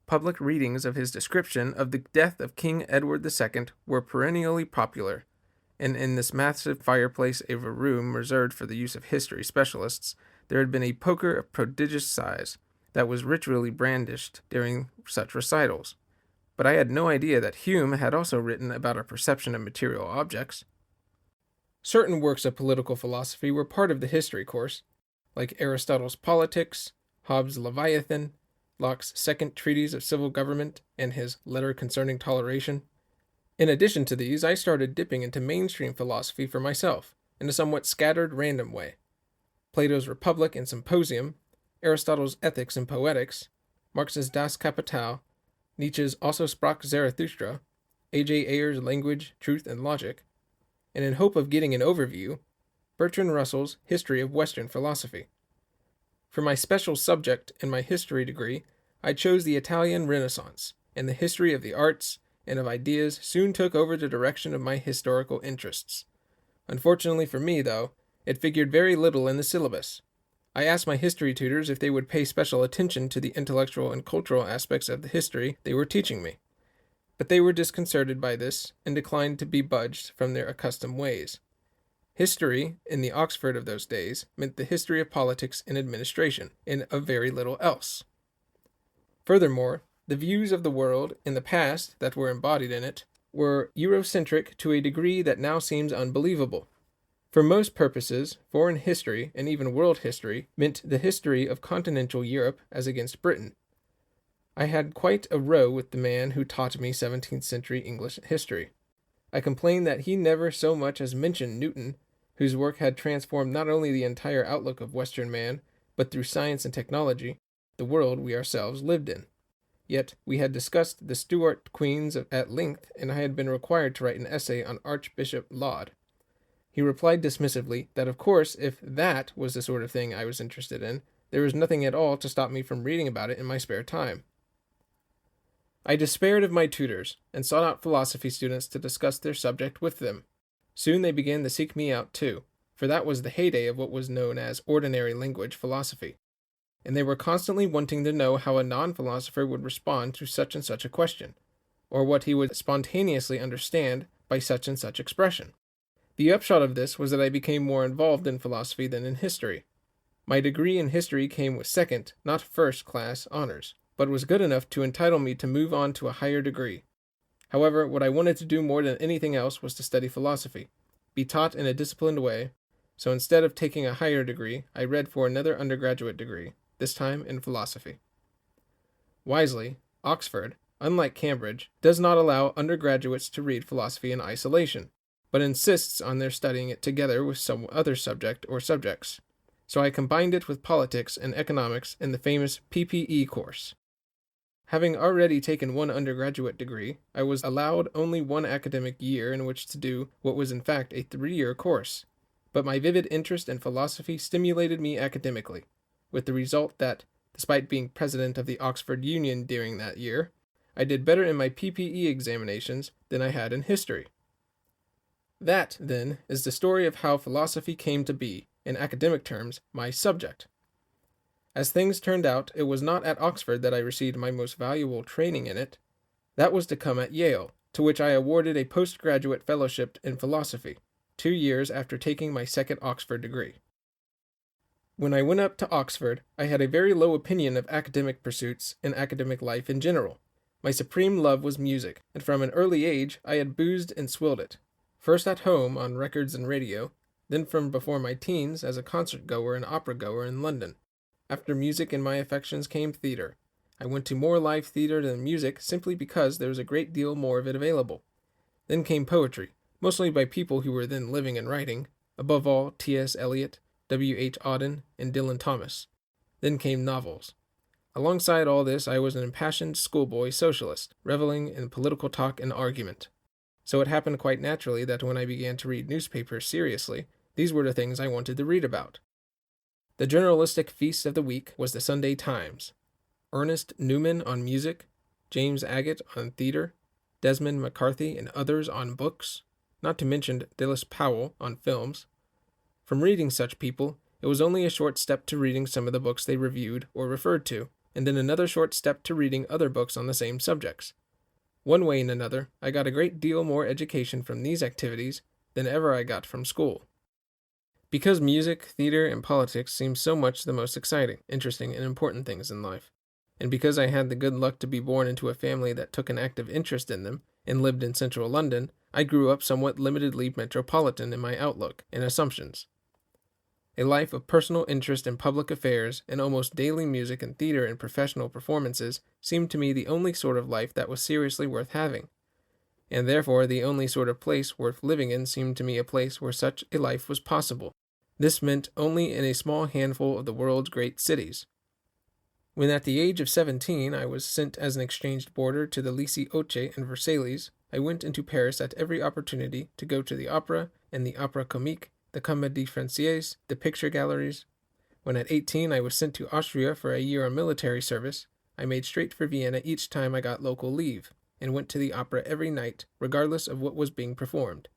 Speaker 1: Public readings of his description of the death of King Edward II were perennially popular, and in this massive fireplace of a room reserved for the use of history specialists, there had been a poker of prodigious size that was ritually brandished during such recitals. But I had no idea that Hume had also written about our perception of material objects. Certain works of political philosophy were part of the history course, like Aristotle's Politics, Hobbes' Leviathan, Locke's Second Treatise of Civil Government, and his Letter Concerning Toleration. In addition to these, I started dipping into mainstream philosophy for myself, in a somewhat scattered, random way. Plato's Republic and Symposium, Aristotle's Ethics and Poetics, Marx's Das Kapital, Nietzsche's Also sprach Zarathustra, A.J. Ayer's Language, Truth, and Logic, and in hope of getting an overview, Bertrand Russell's History of Western Philosophy. For my special subject in my history degree, I chose the Italian Renaissance, and the history of the arts and of ideas soon took over the direction of my historical interests. Unfortunately for me, though, it figured very little in the syllabus. I asked my history tutors if they would pay special attention to the intellectual and cultural aspects of the history they were teaching me, but they were disconcerted by this and declined to be budged from their accustomed ways. History, in the Oxford of those days, meant the history of politics and administration, and of very little else. Furthermore, the views of the world in the past that were embodied in it were Eurocentric to a degree that now seems unbelievable. For most purposes, foreign history, and even world history, meant the history of continental Europe as against Britain. I had quite a row with the man who taught me 17th century English history. I complained that he never so much as mentioned Newton, whose work had transformed not only the entire outlook of Western man, but through science and technology, the world we ourselves lived in. Yet we had discussed the Stuart Queens at length, and I had been required to write an essay on Archbishop Laud. He replied dismissively that of course, if that was the sort of thing I was interested in, there was nothing at all to stop me from reading about it in my spare time. I despaired of my tutors, and sought out philosophy students to discuss their subject with them. Soon they began to seek me out too, for that was the heyday of what was known as ordinary language philosophy, and they were constantly wanting to know how a non-philosopher would respond to such and such a question, or what he would spontaneously understand by such and such expression. The upshot of this was that I became more involved in philosophy than in history. My degree in history came with second, not first-class honors, but was good enough to entitle me to move on to a higher degree. However, what I wanted to do more than anything else was to study philosophy, be taught in a disciplined way, so instead of taking a higher degree, I read for another undergraduate degree, this time in philosophy. Wisely, Oxford, unlike Cambridge, does not allow undergraduates to read philosophy in isolation, but insists on their studying it together with some other subject or subjects. So I combined it with politics and economics in the famous PPE course. Having already taken one undergraduate degree, I was allowed only one academic year in which to do what was in fact a 3-year course, but my vivid interest in philosophy stimulated me academically, with the result that, despite being president of the Oxford Union during that year, I did better in my PPE examinations than I had in history. That, then, is the story of how philosophy came to be, in academic terms, my subject. As things turned out, it was not at Oxford that I received my most valuable training in it. That was to come at Yale, to which I awarded a postgraduate fellowship in philosophy, 2 years after taking my second Oxford degree. When I went up to Oxford, I had a very low opinion of academic pursuits and academic life in general. My supreme love was music, and from an early age I had boozed and swilled it. First at home on records and radio, then from before my teens as a concert-goer and opera-goer in London. After music in my affections came theater. I went to more live theater than music simply because there was a great deal more of it available. Then came poetry, mostly by people who were then living and writing, above all T.S. Eliot, W.H. Auden, and Dylan Thomas. Then came novels. Alongside all this, I was an impassioned schoolboy socialist, reveling in political talk and argument. So it happened quite naturally that when I began to read newspapers seriously, these were the things I wanted to read about. The journalistic feast of the week was the Sunday Times. Ernest Newman on music, James Agate on theater, Desmond McCarthy and others on books, not to mention Dilys Powell on films. From reading such people, it was only a short step to reading some of the books they reviewed or referred to, and then another short step to reading other books on the same subjects. One way and another, I got a great deal more education from these activities than ever I got from school. Because music, theater, and politics seem so much the most exciting, interesting, and important things in life, and because I had the good luck to be born into a family that took an active interest in them and lived in central London, I grew up somewhat limitedly metropolitan in my outlook and assumptions. A life of personal interest in public affairs and almost daily music and theater and professional performances seemed to me the only sort of life that was seriously worth having, and therefore the only sort of place worth living in seemed to me a place where such a life was possible. This meant only in a small handful of the world's great cities. When at the age of 17 I was sent as an exchanged boarder to the Lycee Hoche in Versailles, I went into Paris at every opportunity to go to the opera and the opera comique, the Comedie française, the picture galleries. When at 18 I was sent to Austria for a year on military service, I made straight for Vienna each time I got local leave, and went to the opera every night, regardless of what was being performed.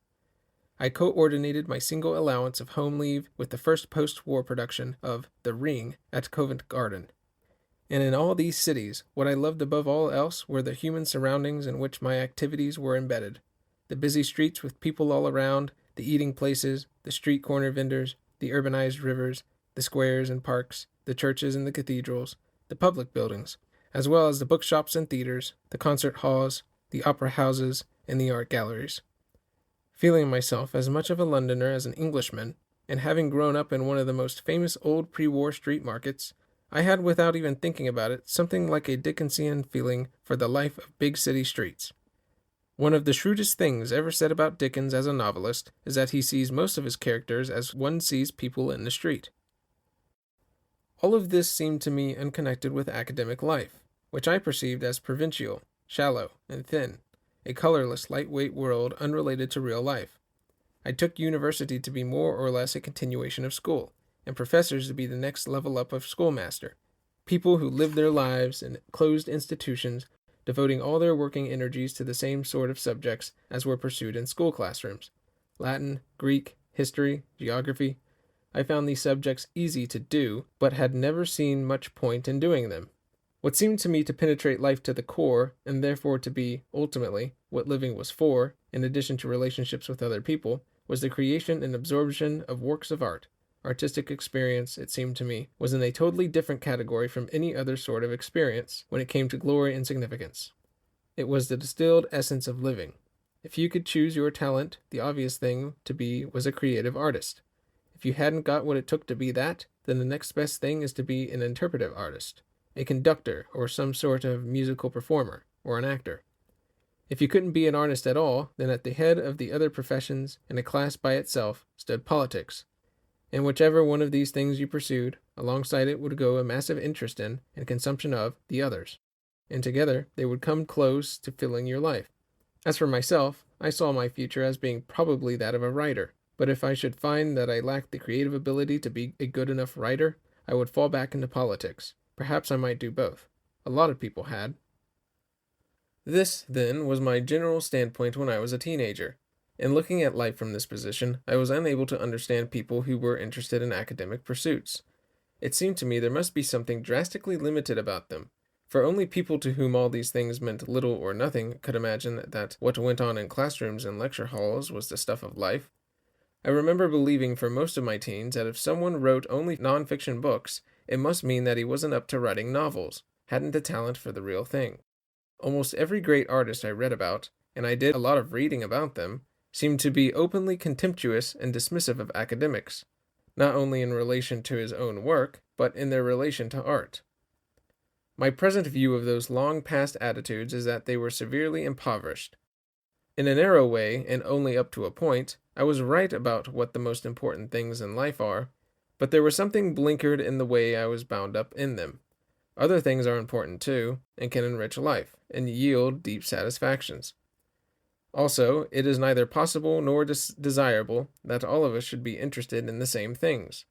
Speaker 1: I coordinated my single allowance of home leave with the first post-war production of The Ring at Covent Garden. And in all these cities, what I loved above all else were the human surroundings in which my activities were embedded. The busy streets with people all around, the eating places, the street corner vendors, the urbanized rivers, the squares and parks, the churches and the cathedrals, the public buildings, as well as the bookshops and theaters, the concert halls, the opera houses, and the art galleries. Feeling myself as much of a Londoner as an Englishman, and having grown up in one of the most famous old pre-war street markets, I had, without even thinking about it, something like a Dickensian feeling for the life of big city streets. One of the shrewdest things ever said about Dickens as a novelist is that he sees most of his characters as one sees people in the street. All of this seemed to me unconnected with academic life. which I perceived as provincial, shallow, and thin, a colorless, lightweight world unrelated to real life. I took university to be more or less a continuation of school, and professors to be the next level up of schoolmaster, people who lived their lives in closed institutions, devoting all their working energies to the same sort of subjects as were pursued in school classrooms: Latin, Greek, history, geography. I found these subjects easy to do, but had never seen much point in doing them. What seemed to me to penetrate life to the core, and therefore to be, ultimately, what living was for, in addition to relationships with other people, was the creation and absorption of works of art. Artistic experience, it seemed to me, was in a totally different category from any other sort of experience when it came to glory and significance. It was the distilled essence of living. If you could choose your talent, the obvious thing to be was a creative artist. If you hadn't got what it took to be that, then the next best thing is to be an interpretive artist, a conductor, or some sort of musical performer, or an actor. If you couldn't be an artist at all, then at the head of the other professions, in a class by itself, stood politics. And whichever one of these things you pursued, alongside it would go a massive interest in, and consumption of, the others. And together, they would come close to filling your life. As for myself, I saw my future as being probably that of a writer. But if I should find that I lacked the creative ability to be a good enough writer, I would fall back into politics. Perhaps I might do both. A lot of people had. This, then, was my general standpoint when I was a teenager. In looking at life from this position, I was unable to understand people who were interested in academic pursuits. It seemed to me there must be something drastically limited about them, for only people to whom all these things meant little or nothing could imagine that what went on in classrooms and lecture halls was the stuff of life. I remember believing for most of my teens that if someone wrote only non-fiction books, it must mean that he wasn't up to writing novels, hadn't the talent for the real thing. Almost every great artist I read about, and I did a lot of reading about them, seemed to be openly contemptuous and dismissive of academics, not only in relation to his own work, but in their relation to art. My present view of those long past attitudes is that they were severely impoverished. In a narrow way, and only up to a point, I was right about what the most important things in life are, but there was something blinkered in the way I was bound up in them. Other things are important too, and can enrich life, and yield deep satisfactions. Also, it is neither possible nor desirable that all of us should be interested in the same things.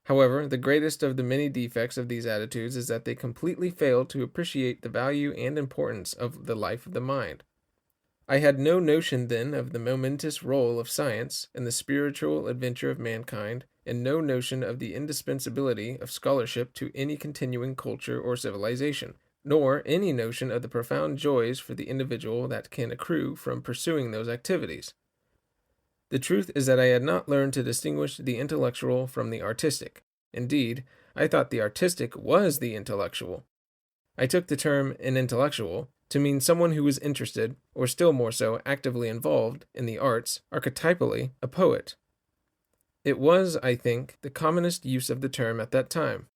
Speaker 1: However, the greatest of the many defects of these attitudes is that they completely fail to appreciate the value and importance of the life of the mind. I had no notion then of the momentous role of science in the spiritual adventure of mankind, and no notion of the indispensability of scholarship to any continuing culture or civilization, nor any notion of the profound joys for the individual that can accrue from pursuing those activities. The truth is that I had not learned to distinguish the intellectual from the artistic. Indeed, I thought the artistic was the intellectual. I took the term an intellectual to mean someone who was interested, or still more so, actively involved, in the arts, archetypally, a poet. It was, I think, the commonest use of the term at that time.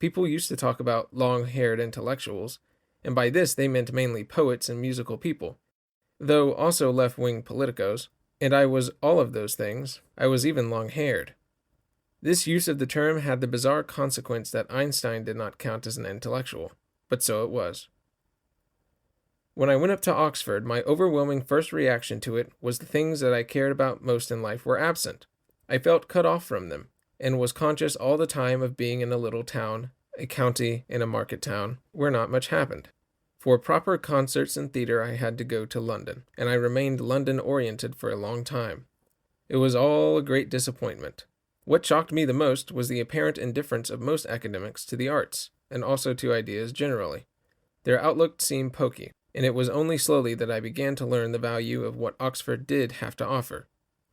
Speaker 1: People used to talk about long-haired intellectuals, and by this they meant mainly poets and musical people, though also left-wing politicos, and I was all of those things. I was even long-haired. This use of the term had the bizarre consequence that Einstein did not count as an intellectual, but so it was. When I went up to Oxford, my overwhelming first reaction to it was the things that I cared about most in life were absent. I felt cut off from them, and was conscious all the time of being in a little town, a county, and a market town, where not much happened. For proper concerts and theater I had to go to London, and I remained London-oriented for a long time. It was all a great disappointment. What shocked me the most was the apparent indifference of most academics to the arts, and also to ideas generally. Their outlook seemed poky, and it was only slowly that I began to learn the value of what Oxford did have to offer.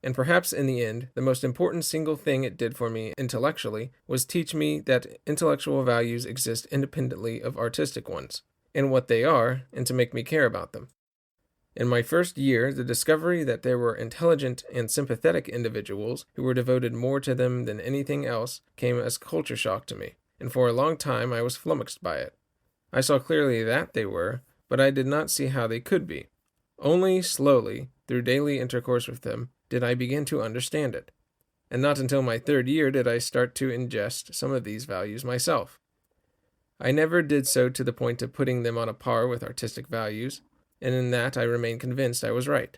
Speaker 1: And perhaps in the end, the most important single thing it did for me intellectually was teach me that intellectual values exist independently of artistic ones, and what they are, and to make me care about them. In my first year, the discovery that there were intelligent and sympathetic individuals who were devoted more to them than anything else came as culture shock to me, and for a long time I was flummoxed by it. I saw clearly that they were, but I did not see how they could be. Only slowly, through daily intercourse with them, did I begin to understand it, and not until my third year did I start to ingest some of these values myself. I never did so to the point of putting them on a par with artistic values, and in that I remain convinced I was right.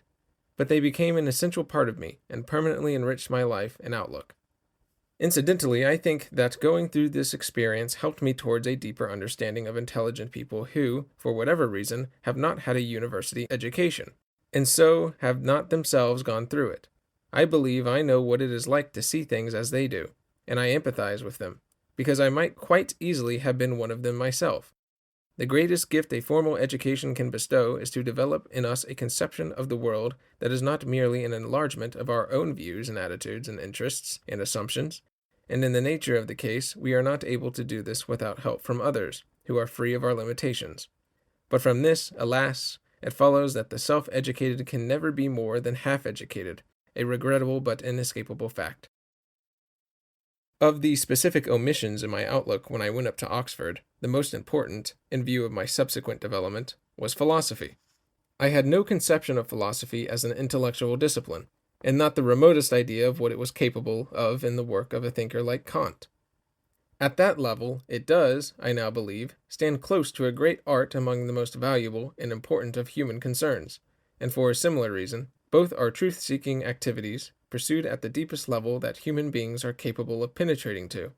Speaker 1: But they became an essential part of me and permanently enriched my life and outlook. Incidentally, I think that going through this experience helped me towards a deeper understanding of intelligent people who, for whatever reason, have not had a university education, and so have not themselves gone through it. I believe I know what it is like to see things as they do, and I empathize with them, because I might quite easily have been one of them myself. The greatest gift a formal education can bestow is to develop in us a conception of the world that is not merely an enlargement of our own views and attitudes and interests and assumptions, and in the nature of the case, we are not able to do this without help from others, who are free of our limitations. But from this, alas, it follows that the self-educated can never be more than half-educated, a regrettable but inescapable fact. Of the specific omissions in my outlook when I went up to Oxford, the most important, in view of my subsequent development, was philosophy. I had no conception of philosophy as an intellectual discipline, and not the remotest idea of what it was capable of in the work of a thinker like Kant. At that level, it does, I now believe, stand close to a great art among the most valuable and important of human concerns, and for a similar reason, both are truth-seeking activities pursued at the deepest level that human beings are capable of penetrating to.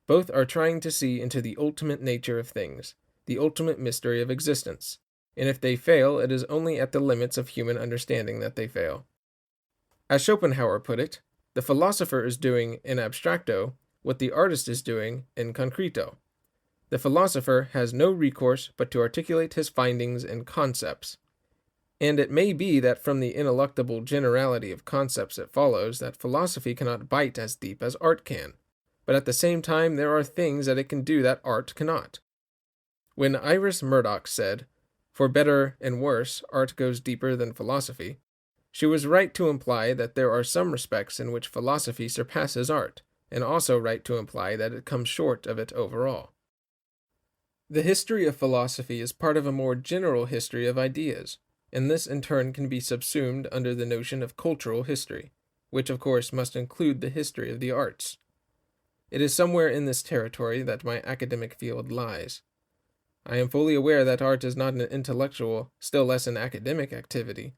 Speaker 1: Both are trying to see into the ultimate nature of things, the ultimate mystery of existence, and if they fail, it is only at the limits of human understanding that they fail. As Schopenhauer put it, the philosopher is doing in abstracto what the artist is doing in concreto. The philosopher has no recourse but to articulate his findings in concepts. And it may be that from the ineluctable generality of concepts it follows that philosophy cannot bite as deep as art can, but at the same time there are things that it can do that art cannot. When Iris Murdoch said, "For better and worse, art goes deeper than philosophy," she was right to imply that there are some respects in which philosophy surpasses art, and also right to imply that it comes short of it overall. The history of philosophy is part of a more general history of ideas, and this in turn can be subsumed under the notion of cultural history, which of course must include the history of the arts. It is somewhere in this territory that my academic field lies. I am fully aware that art is not an intellectual, still less an academic activity,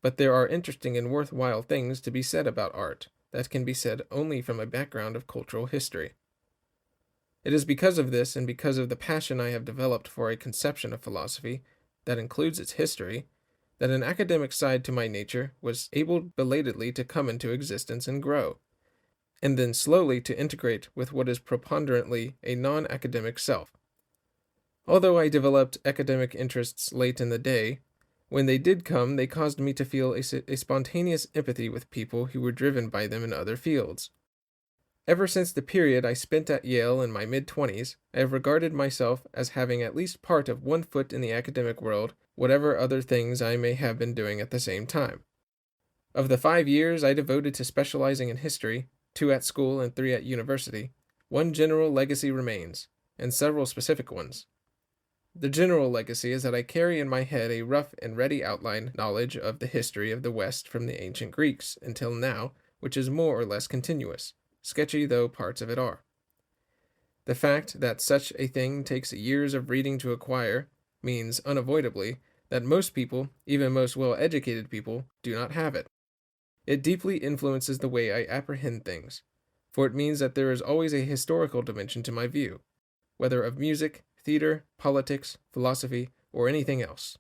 Speaker 1: but there are interesting and worthwhile things to be said about art that can be said only from a background of cultural history. It is because of this and because of the passion I have developed for a conception of philosophy that includes its history that an academic side to my nature was able belatedly to come into existence and grow, and then slowly to integrate with what is preponderantly a non-academic self. Although I developed academic interests late in the day, when they did come, they caused me to feel a spontaneous empathy with people who were driven by them in other fields. Ever since the period I spent at Yale in my mid-20s, I have regarded myself as having at least part of one foot in the academic world, whatever other things I may have been doing at the same time. Of the 5 years I devoted to specializing in history, 2 at school and 3 at university, one general legacy remains, and several specific ones. The general legacy is that I carry in my head a rough and ready outline knowledge of the history of the West from the ancient Greeks until now, which is more or less continuous, sketchy though parts of it are. The fact that such a thing takes years of reading to acquire means, unavoidably, that most people, even most well-educated people, do not have it. It deeply influences the way I apprehend things, for it means that there is always a historical dimension to my view, whether of music, theater, politics, philosophy, or anything else.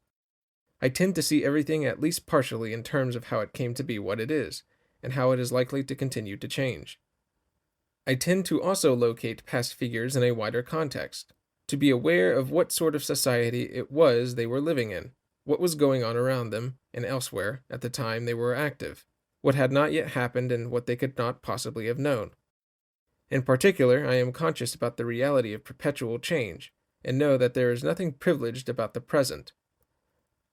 Speaker 1: I tend to see everything at least partially in terms of how it came to be what it is, and how it is likely to continue to change. I tend to also locate past figures in a wider context, to be aware of what sort of society it was they were living in, what was going on around them and elsewhere at the time they were active, what had not yet happened and what they could not possibly have known. In particular, I am conscious about the reality of perpetual change, and know that there is nothing privileged about the present.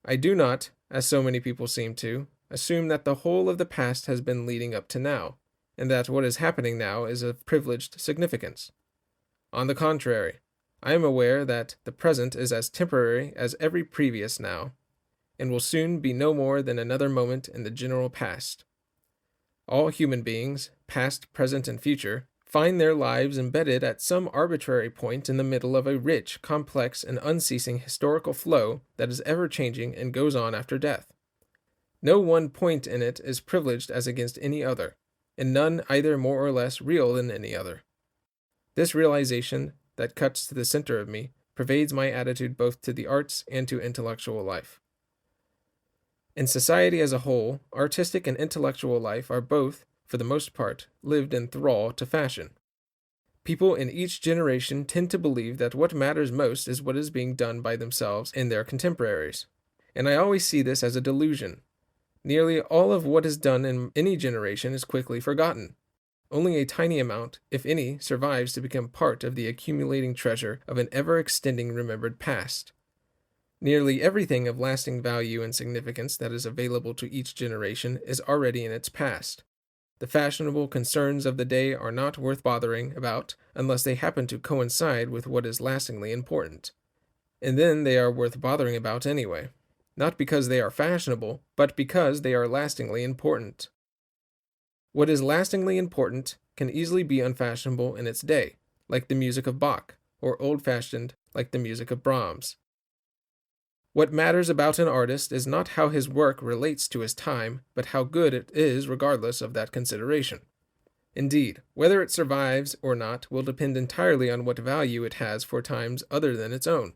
Speaker 1: I do not, as so many people seem to, assume that the whole of the past has been leading up to now, and that what is happening now is of privileged significance. On the contrary, I am aware that the present is as temporary as every previous now, and will soon be no more than another moment in the general past. All human beings, past, present, and future, find their lives embedded at some arbitrary point in the middle of a rich, complex, and unceasing historical flow that is ever-changing and goes on after death. No one point in it is privileged as against any other, and none either more or less real than any other. This realization that cuts to the center of me pervades my attitude both to the arts and to intellectual life. In society as a whole, artistic and intellectual life are both, for the most part, lived in thrall to fashion. People in each generation tend to believe that what matters most is what is being done by themselves and their contemporaries. And I always see this as a delusion. Nearly all of what is done in any generation is quickly forgotten. Only a tiny amount, if any, survives to become part of the accumulating treasure of an ever-extending remembered past. Nearly everything of lasting value and significance that is available to each generation is already in its past. The fashionable concerns of the day are not worth bothering about unless they happen to coincide with what is lastingly important. And then they are worth bothering about anyway. Not because they are fashionable, but because they are lastingly important. What is lastingly important can easily be unfashionable in its day, like the music of Bach, or old-fashioned, like the music of Brahms. What matters about an artist is not how his work relates to his time, but how good it is regardless of that consideration. Indeed, whether it survives or not will depend entirely on what value it has for times other than its own.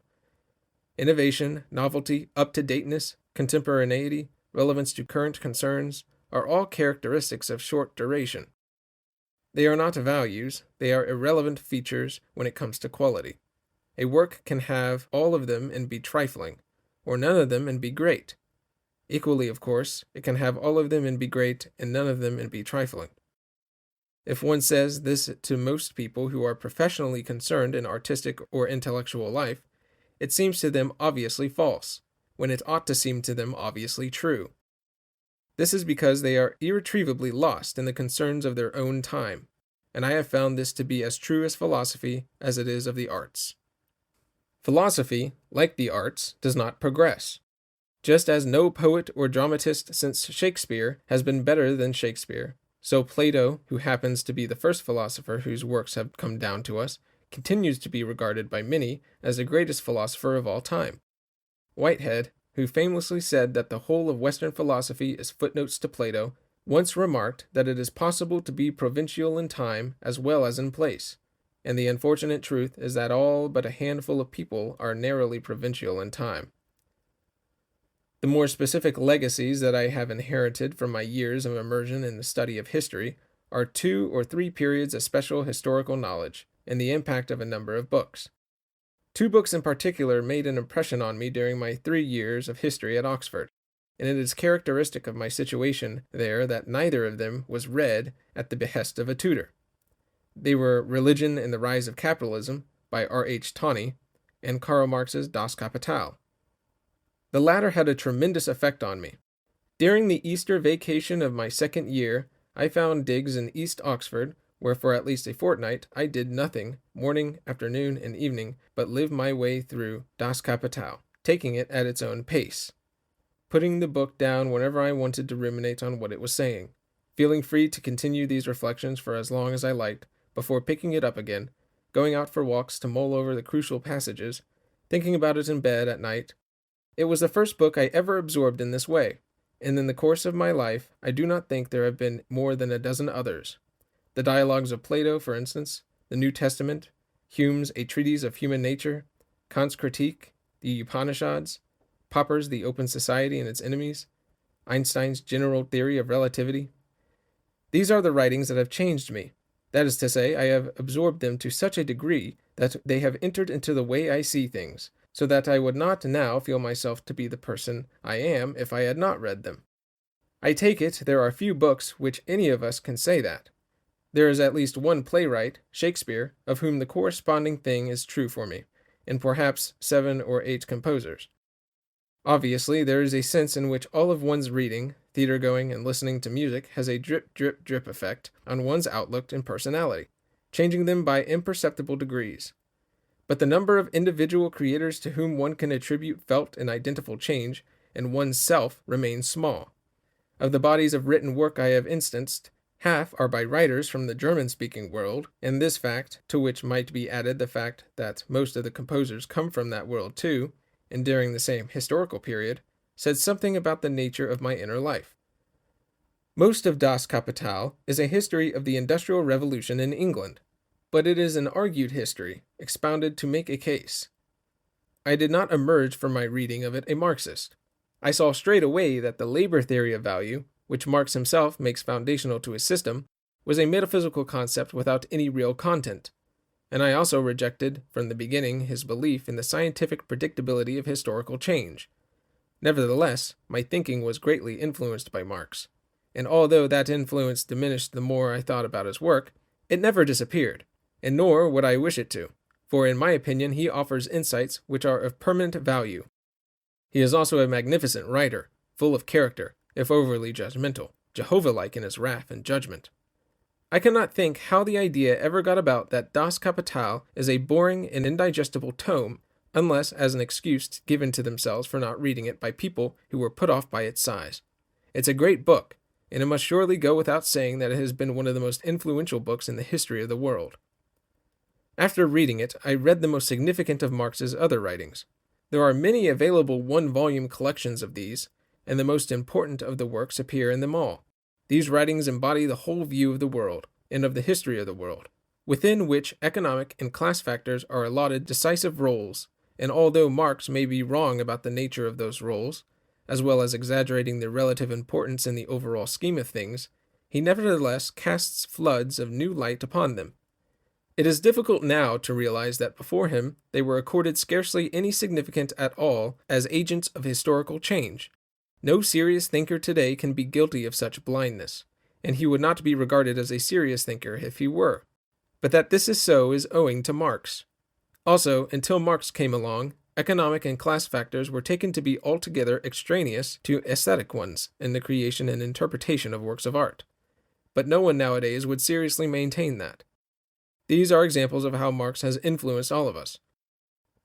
Speaker 1: Innovation, novelty, up-to-dateness, contemporaneity, relevance to current concerns are all characteristics of short duration. They are not values, they are irrelevant features when it comes to quality. A work can have all of them and be trifling, or none of them and be great. Equally, of course, it can have all of them and be great, and none of them and be trifling. If one says this to most people who are professionally concerned in artistic or intellectual life, it seems to them obviously false, when it ought to seem to them obviously true. This is because they are irretrievably lost in the concerns of their own time, and I have found this to be as true as philosophy as it is of the arts. Philosophy, like the arts, does not progress. Just as no poet or dramatist since Shakespeare has been better than Shakespeare, so Plato, who happens to be the first philosopher whose works have come down to us, continues to be regarded by many as the greatest philosopher of all time. Whitehead, who famously said that the whole of Western philosophy is footnotes to Plato, once remarked that it is possible to be provincial in time as well as in place, and the unfortunate truth is that all but a handful of people are narrowly provincial in time. The more specific legacies that I have inherited from my years of immersion in the study of history are 2 or 3 periods of special historical knowledge and the impact of a number of books. 2 books in particular made an impression on me during my 3 years of history at Oxford, and it is characteristic of my situation there that neither of them was read at the behest of a tutor. They were Religion and the Rise of Capitalism by R.H. Tawney and Karl Marx's Das Kapital. The latter had a tremendous effect on me. During the Easter vacation of my 2nd year, I found digs in East Oxford, where for at least a fortnight I did nothing, morning, afternoon, and evening, but live my way through Das Kapital, taking it at its own pace, putting the book down whenever I wanted to ruminate on what it was saying, feeling free to continue these reflections for as long as I liked, before picking it up again, going out for walks to mull over the crucial passages, thinking about it in bed at night. It was the first book I ever absorbed in this way, and in the course of my life I do not think there have been more than a dozen others. The Dialogues of Plato, for instance, the New Testament, Hume's A Treatise of Human Nature, Kant's Critique, the Upanishads, Popper's The Open Society and Its Enemies, Einstein's General Theory of Relativity. These are the writings that have changed me. That is to say, I have absorbed them to such a degree that they have entered into the way I see things, so that I would not now feel myself to be the person I am if I had not read them. I take it there are few books which any of us can say that. There is at least one playwright, Shakespeare, of whom the corresponding thing is true for me, and perhaps 7 or 8 composers. Obviously, there is a sense in which all of one's reading, theater-going, and listening to music has a drip, drip, drip effect on one's outlook and personality, changing them by imperceptible degrees. But the number of individual creators to whom one can attribute felt and identifiable change in one's self remains small. Of the bodies of written work I have instanced, Half are by writers from the German-speaking world, and this fact, to which might be added the fact that most of the composers come from that world too, and during the same historical period, said something about the nature of my inner life. Most of Das Kapital is a history of the Industrial Revolution in England, but it is an argued history, expounded to make a case. I did not emerge from my reading of it a Marxist. I saw straight away that the labor theory of value, which Marx himself makes foundational to his system, was a metaphysical concept without any real content, and I also rejected from the beginning his belief in the scientific predictability of historical change. Nevertheless, my thinking was greatly influenced by Marx, and although that influence diminished the more I thought about his work, it never disappeared, and nor would I wish it to, for in my opinion he offers insights which are of permanent value. He is also a magnificent writer, full of character, if overly judgmental, Jehovah-like in his wrath and judgment. I cannot think how the idea ever got about that Das Kapital is a boring and indigestible tome, unless as an excuse given to themselves for not reading it by people who were put off by its size. It's a great book, and it must surely go without saying that it has been one of the most influential books in the history of the world. After reading it, I read the most significant of Marx's other writings. There are many available one-volume collections of these, and the most important of the works appear in them all. These writings embody the whole view of the world, and of the history of the world, within which economic and class factors are allotted decisive roles, and although Marx may be wrong about the nature of those roles, as well as exaggerating their relative importance in the overall scheme of things, he nevertheless casts floods of new light upon them. It is difficult now to realize that before him they were accorded scarcely any significance at all as agents of historical change. No serious thinker today can be guilty of such blindness, and he would not be regarded as a serious thinker if he were. But that this is so is owing to Marx. Also, until Marx came along, economic and class factors were taken to be altogether extraneous to aesthetic ones in the creation and interpretation of works of art. But no one nowadays would seriously maintain that. These are examples of how Marx has influenced all of us,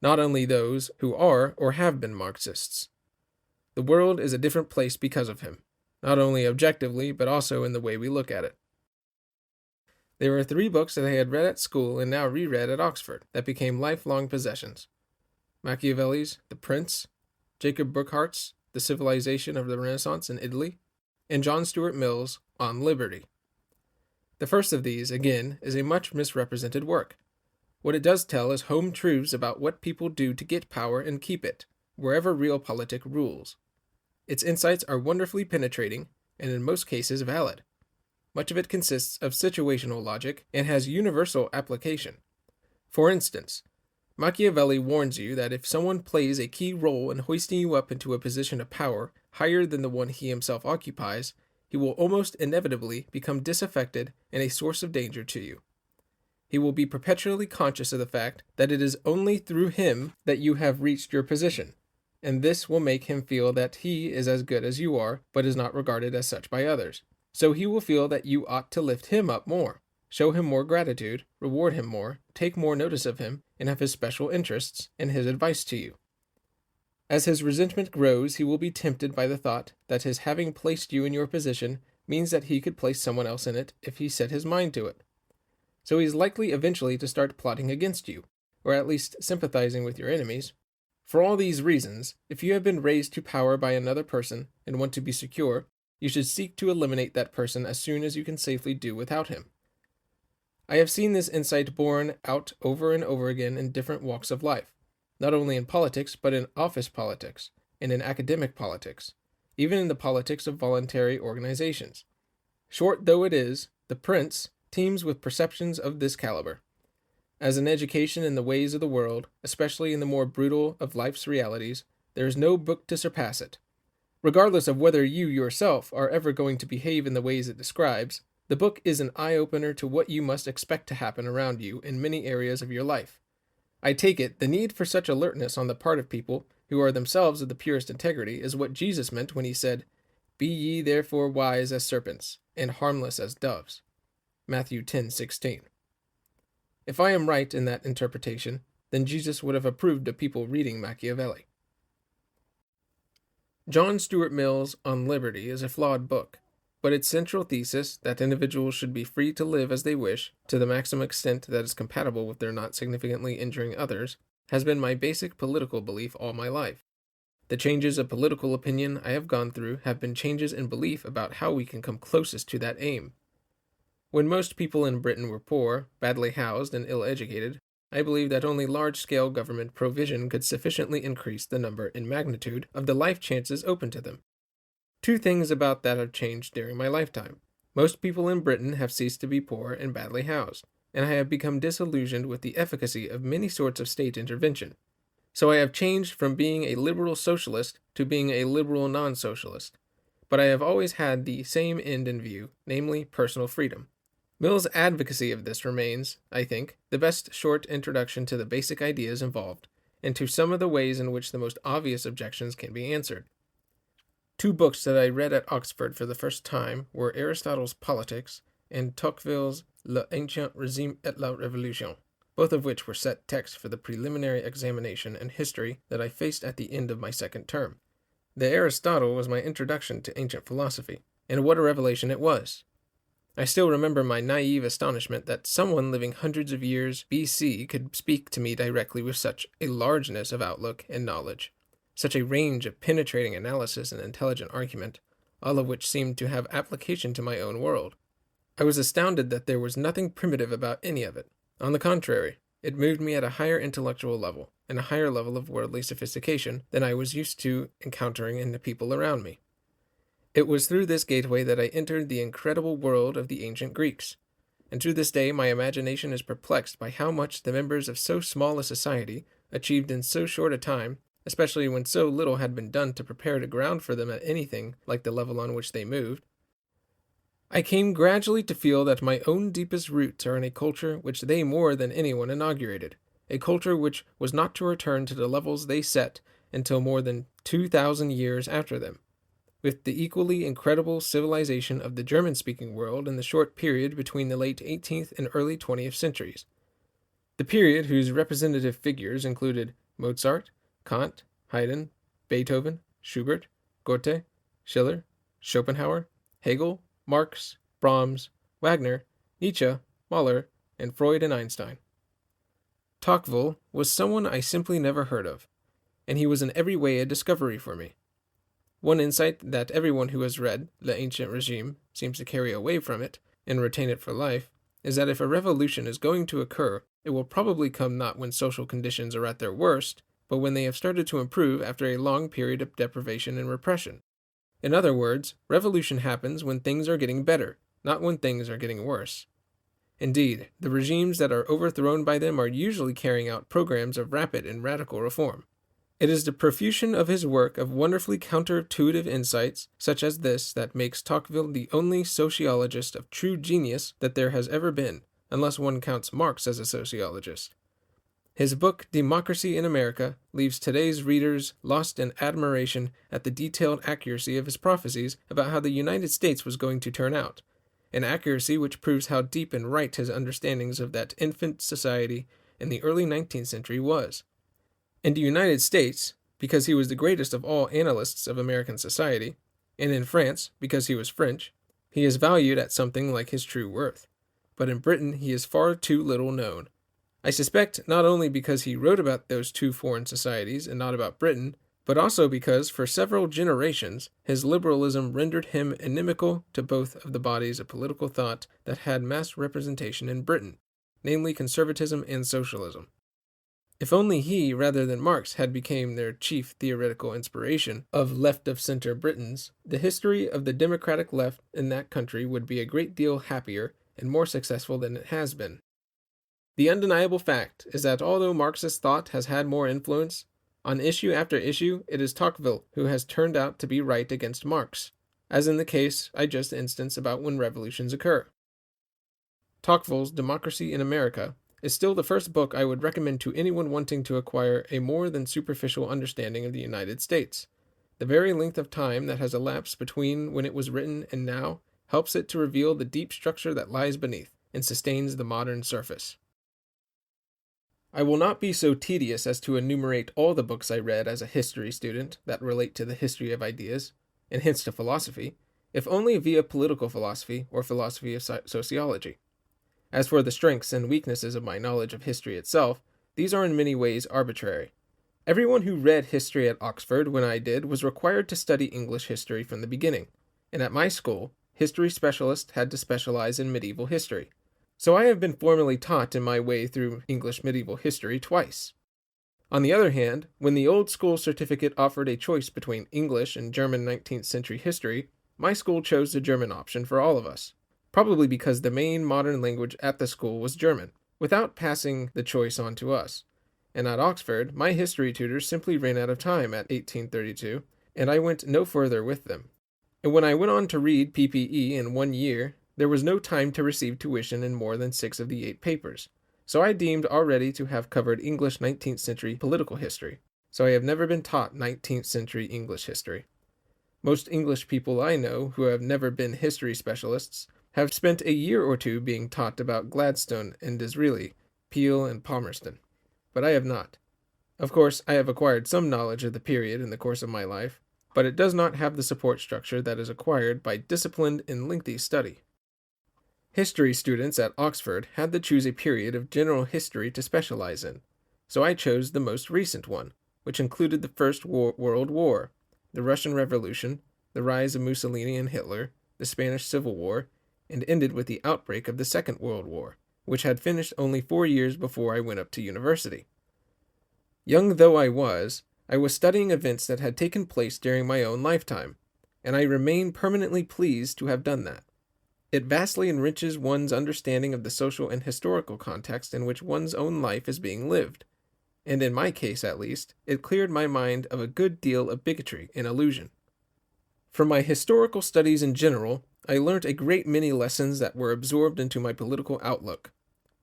Speaker 1: not only those who are or have been Marxists. The world is a different place because of him, not only objectively, but also in the way we look at it. There were 3 books that I had read at school and now reread at Oxford that became lifelong possessions. Machiavelli's The Prince, Jacob Burckhardt's The Civilization of the Renaissance in Italy, and John Stuart Mill's On Liberty. The first of these, again, is a much misrepresented work. What it does tell is home truths about what people do to get power and keep it, wherever realpolitik rules. Its insights are wonderfully penetrating, and in most cases valid. Much of it consists of situational logic and has universal application. For instance, Machiavelli warns you that if someone plays a key role in hoisting you up into a position of power higher than the one he himself occupies, he will almost inevitably become disaffected and a source of danger to you. He will be perpetually conscious of the fact that it is only through him that you have reached your position, and this will make him feel that he is as good as you are, but is not regarded as such by others. So he will feel that you ought to lift him up more, show him more gratitude, reward him more, take more notice of him, and have his special interests and his advice to you. As his resentment grows, he will be tempted by the thought that his having placed you in your position means that he could place someone else in it if he set his mind to it. So he is likely eventually to start plotting against you, or at least sympathizing with your enemies. For all these reasons, if you have been raised to power by another person and want to be secure, you should seek to eliminate that person as soon as you can safely do without him. I have seen this insight borne out over and over again in different walks of life, not only in politics, but in office politics, and in academic politics, even in the politics of voluntary organizations. Short though it is, The Prince teems with perceptions of this caliber. As an education in the ways of the world, especially in the more brutal of life's realities, there is no book to surpass it. Regardless of whether you yourself are ever going to behave in the ways it describes, the book is an eye-opener to what you must expect to happen around you in many areas of your life. I take it the need for such alertness on the part of people who are themselves of the purest integrity is what Jesus meant when he said, "Be ye therefore wise as serpents, and harmless as doves." Matthew 10:16. If I am right in that interpretation, then Jesus would have approved of people reading Machiavelli. John Stuart Mill's On Liberty is a flawed book. but its central thesis, that individuals should be free to live as they wish, to the maximum extent that is compatible with their not significantly injuring others, has been my basic political belief all my life. The changes of political opinion I have gone through have been changes in belief about how we can come closest to that aim. When most people in Britain were poor, badly housed, and ill-educated, I believed that only large-scale government provision could sufficiently increase the number and magnitude of the life chances open to them. Two things about that have changed during my lifetime. Most people in Britain have ceased to be poor and badly housed, and I have become disillusioned with the efficacy of many sorts of state intervention. So I have changed from being a liberal socialist to being a liberal non-socialist. But I have always had the same end in view, namely personal freedom. Mill's advocacy of this remains, I think, the best short introduction to the basic ideas involved, and to some of the ways in which the most obvious objections can be answered. Two books that I read at Oxford for the first time were Aristotle's Politics and Tocqueville's L'Ancien Régime et la Révolution, both of which were set texts for the preliminary examination in history that I faced at the end of my second term. The Aristotle was my introduction to ancient philosophy, and what a revelation it was! I still remember my naive astonishment that someone living hundreds of years BC could speak to me directly with such a largeness of outlook and knowledge, such a range of penetrating analysis and intelligent argument, all of which seemed to have application to my own world. I was astounded that there was nothing primitive about any of it. On the contrary, it moved me at a higher intellectual level, and a higher level of worldly sophistication than I was used to encountering in the people around me. It was through this gateway that I entered the incredible world of the ancient Greeks, and to this day my imagination is perplexed by how much the members of so small a society achieved in so short a time, especially when so little had been done to prepare the ground for them at anything like the level on which they moved. I came gradually to feel that my own deepest roots are in a culture which they more than anyone inaugurated, a culture which was not to return to the levels they set until more than 2,000 years after them, with the equally incredible civilization of the German-speaking world in the short period between the late 18th and early 20th centuries. The period whose representative figures included Mozart, Kant, Haydn, Beethoven, Schubert, Goethe, Schiller, Schopenhauer, Hegel, Marx, Brahms, Wagner, Nietzsche, Mahler, and Freud and Einstein. Tocqueville was someone I simply never heard of, and he was in every way a discovery for me. One insight that everyone who has read L'Ancien Régime seems to carry away from it, and retain it for life, is that if a revolution is going to occur, it will probably come not when social conditions are at their worst, but when they have started to improve after a long period of deprivation and repression. In other words, revolution happens when things are getting better, not when things are getting worse. Indeed, the regimes that are overthrown by them are usually carrying out programs of rapid and radical reform. It is the profusion of his work of wonderfully counterintuitive insights, such as this, that makes Tocqueville the only sociologist of true genius that there has ever been, unless one counts Marx as a sociologist. His book, Democracy in America, leaves today's readers lost in admiration at the detailed accuracy of his prophecies about how the United States was going to turn out, an accuracy which proves how deep and right his understandings of that infant society in the early 19th century was. In the United States, because he was the greatest of all analysts of American society, and in France, because he was French, he is valued at something like his true worth. But in Britain he is far too little known. I suspect not only because he wrote about those two foreign societies and not about Britain, but also because for several generations his liberalism rendered him inimical to both of the bodies of political thought that had mass representation in Britain, namely conservatism and socialism. If only he, rather than Marx, had become their chief theoretical inspiration of left-of-center Britons, the history of the democratic left in that country would be a great deal happier and more successful than it has been. The undeniable fact is that although Marxist thought has had more influence, on issue after issue it is Tocqueville who has turned out to be right against Marx, as in the case I just instanced about when revolutions occur. Tocqueville's Democracy in America is still the first book I would recommend to anyone wanting to acquire a more than superficial understanding of the United States. The very length of time that has elapsed between when it was written and now helps it to reveal the deep structure that lies beneath and sustains the modern surface. I will not be so tedious as to enumerate all the books I read as a history student that relate to the history of ideas, and hence to philosophy, if only via political philosophy or philosophy of sociology. As for the strengths and weaknesses of my knowledge of history itself, these are in many ways arbitrary. Everyone who read history at Oxford when I did was required to study English history from the beginning, and at my school, history specialists had to specialize in medieval history. So I have been formally taught in my way through English medieval history twice. On the other hand, when the old school certificate offered a choice between English and German 19th century history, my school chose the German option for all of us, probably because the main modern language at the school was German, without passing the choice on to us. And at Oxford, my history tutors simply ran out of time at 1832, and I went no further with them. And when I went on to read PPE in 1 year, there was no time to receive tuition in more than 6 of the 8 papers. So I deemed already to have covered English 19th century political history, so I have never been taught 19th century English history. Most English people I know who have never been history specialists have spent a year or two being taught about Gladstone and Disraeli, Peel and Palmerston, but I have not. Of course, I have acquired some knowledge of the period in the course of my life, but it does not have the support structure that is acquired by disciplined and lengthy study. History students at Oxford had to choose a period of general history to specialize in, so I chose the most recent one, which included the First World War, the Russian Revolution, the rise of Mussolini and Hitler, the Spanish Civil War, and ended with the outbreak of the Second World War, which had finished only 4 years before I went up to university. Young though I was studying events that had taken place during my own lifetime, and I remain permanently pleased to have done that. It vastly enriches one's understanding of the social and historical context in which one's own life is being lived, and in my case at least, it cleared my mind of a good deal of bigotry and illusion. From my historical studies in general, I learnt a great many lessons that were absorbed into my political outlook.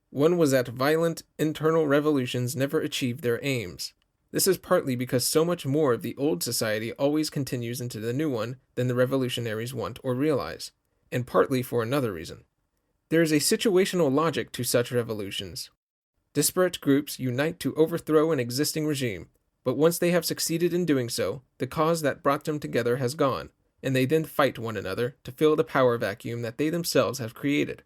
Speaker 1: One was that violent internal revolutions never achieved their aims. This is partly because so much more of the old society always continues into the new one than the revolutionaries want or realize, and partly for another reason. There is a situational logic to such revolutions. Disparate groups unite to overthrow an existing regime, but once they have succeeded in doing so, the cause that brought them together has gone, and they then fight one another to fill the power vacuum that they themselves have created.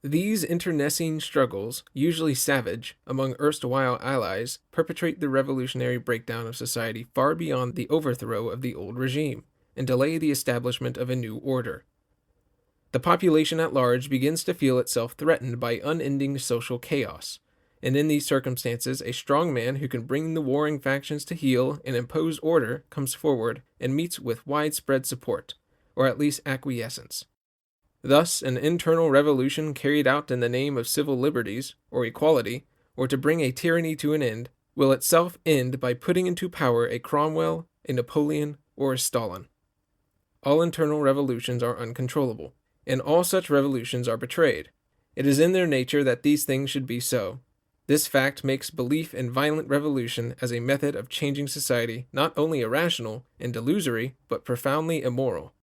Speaker 1: These internecine struggles, usually savage, among erstwhile allies, perpetrate the revolutionary breakdown of society far beyond the overthrow of the old regime, and delay the establishment of a new order. The population at large begins to feel itself threatened by unending social chaos, and in these circumstances a strong man who can bring the warring factions to heel and impose order comes forward and meets with widespread support, or at least acquiescence. Thus, an internal revolution carried out in the name of civil liberties, or equality, or to bring a tyranny to an end, will itself end by putting into power a Cromwell, a Napoleon, or a Stalin. All internal revolutions are uncontrollable, and all such revolutions are betrayed. It is in their nature that these things should be so. This fact makes belief in violent revolution as a method of changing society not only irrational and delusory, but profoundly immoral.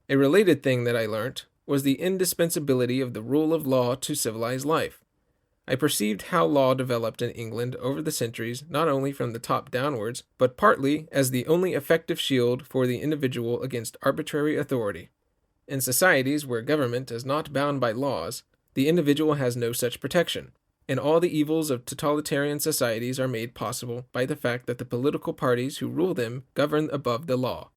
Speaker 1: A related thing that I learnt was the indispensability of the rule of law to civilized life. I perceived how law developed in England over the centuries not only from the top downwards, but partly as the only effective shield for the individual against arbitrary authority. In societies where government is not bound by laws, the individual has no such protection, and all the evils of totalitarian societies are made possible by the fact that the political parties who rule them govern above the law.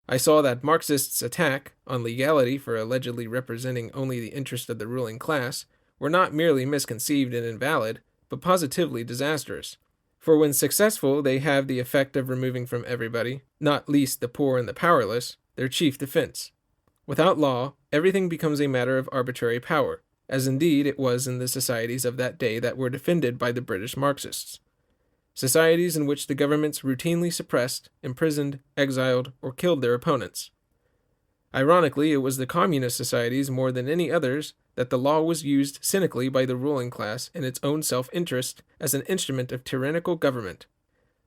Speaker 1: I saw that Marxists' attack on legality for allegedly representing only the interest of the ruling class were not merely misconceived and invalid, but positively disastrous. For when successful, they have the effect of removing from everybody, not least the poor and the powerless, their chief defense. Without law, everything becomes a matter of arbitrary power, as indeed it was in the societies of that day that were defended by the British Marxists. Societies in which the governments routinely suppressed, imprisoned, exiled, or killed their opponents. Ironically, it was the communist societies more than any others that the law was used cynically by the ruling class in its own self-interest as an instrument of tyrannical government.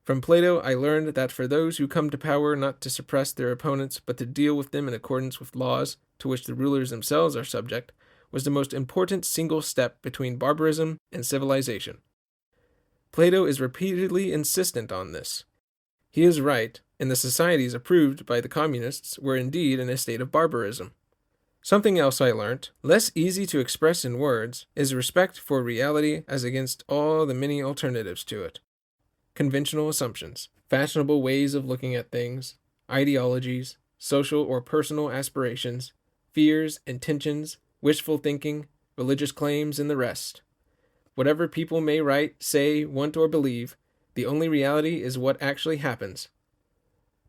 Speaker 1: From Plato I learned that for those who come to power not to suppress their opponents but to deal with them in accordance with laws to which the rulers themselves are subject was the most important single step between barbarism and civilization. Plato is repeatedly insistent on this. He is right, and the societies approved by the communists were indeed in a state of barbarism. Something else I learnt, less easy to express in words, is respect for reality as against all the many alternatives to it. Conventional assumptions, fashionable ways of looking at things, ideologies, social or personal aspirations, fears, intentions, wishful thinking, religious claims, and the rest. Whatever people may write, say, want, or believe, the only reality is what actually happens.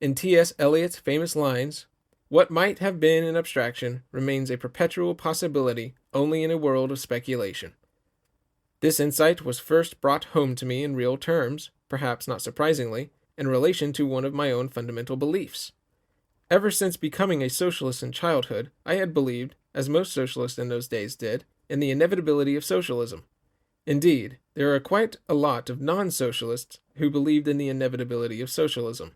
Speaker 1: In T.S. Eliot's famous lines, "What might have been an abstraction remains a perpetual possibility only in a world of speculation." This insight was first brought home to me in real terms, perhaps not surprisingly, in relation to one of my own fundamental beliefs. Ever since becoming a socialist in childhood, I had believed, as most socialists in those days did, in the inevitability of socialism. Indeed, there are quite a lot of non-socialists who believed in the inevitability of socialism.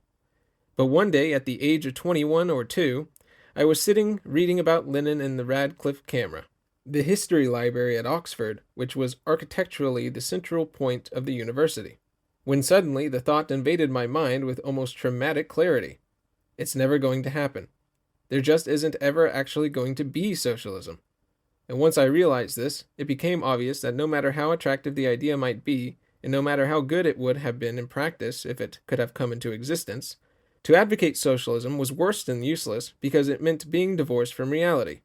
Speaker 1: But one day, at the age of 21 or 2, I was sitting reading about Lenin in the Radcliffe Camera, the history library at Oxford, which was architecturally the central point of the university, when suddenly the thought invaded my mind with almost traumatic clarity. It's never going to happen. There just isn't ever actually going to be socialism. And once I realized this, it became obvious that no matter how attractive the idea might be, and no matter how good it would have been in practice if it could have come into existence, to advocate socialism was worse than useless because it meant being divorced from reality.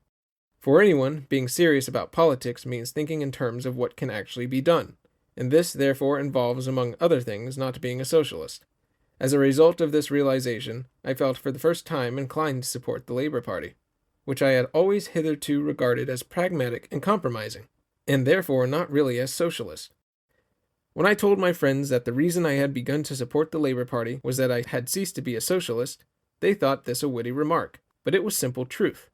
Speaker 1: For anyone, being serious about politics means thinking in terms of what can actually be done, and this therefore involves, among other things, not being a socialist. As a result of this realization, I felt for the first time inclined to support the Labour Party, which I had always hitherto regarded as pragmatic and compromising, and therefore not really as socialist. When I told my friends that the reason I had begun to support the Labour Party was that I had ceased to be a socialist, they thought this a witty remark, but it was simple truth.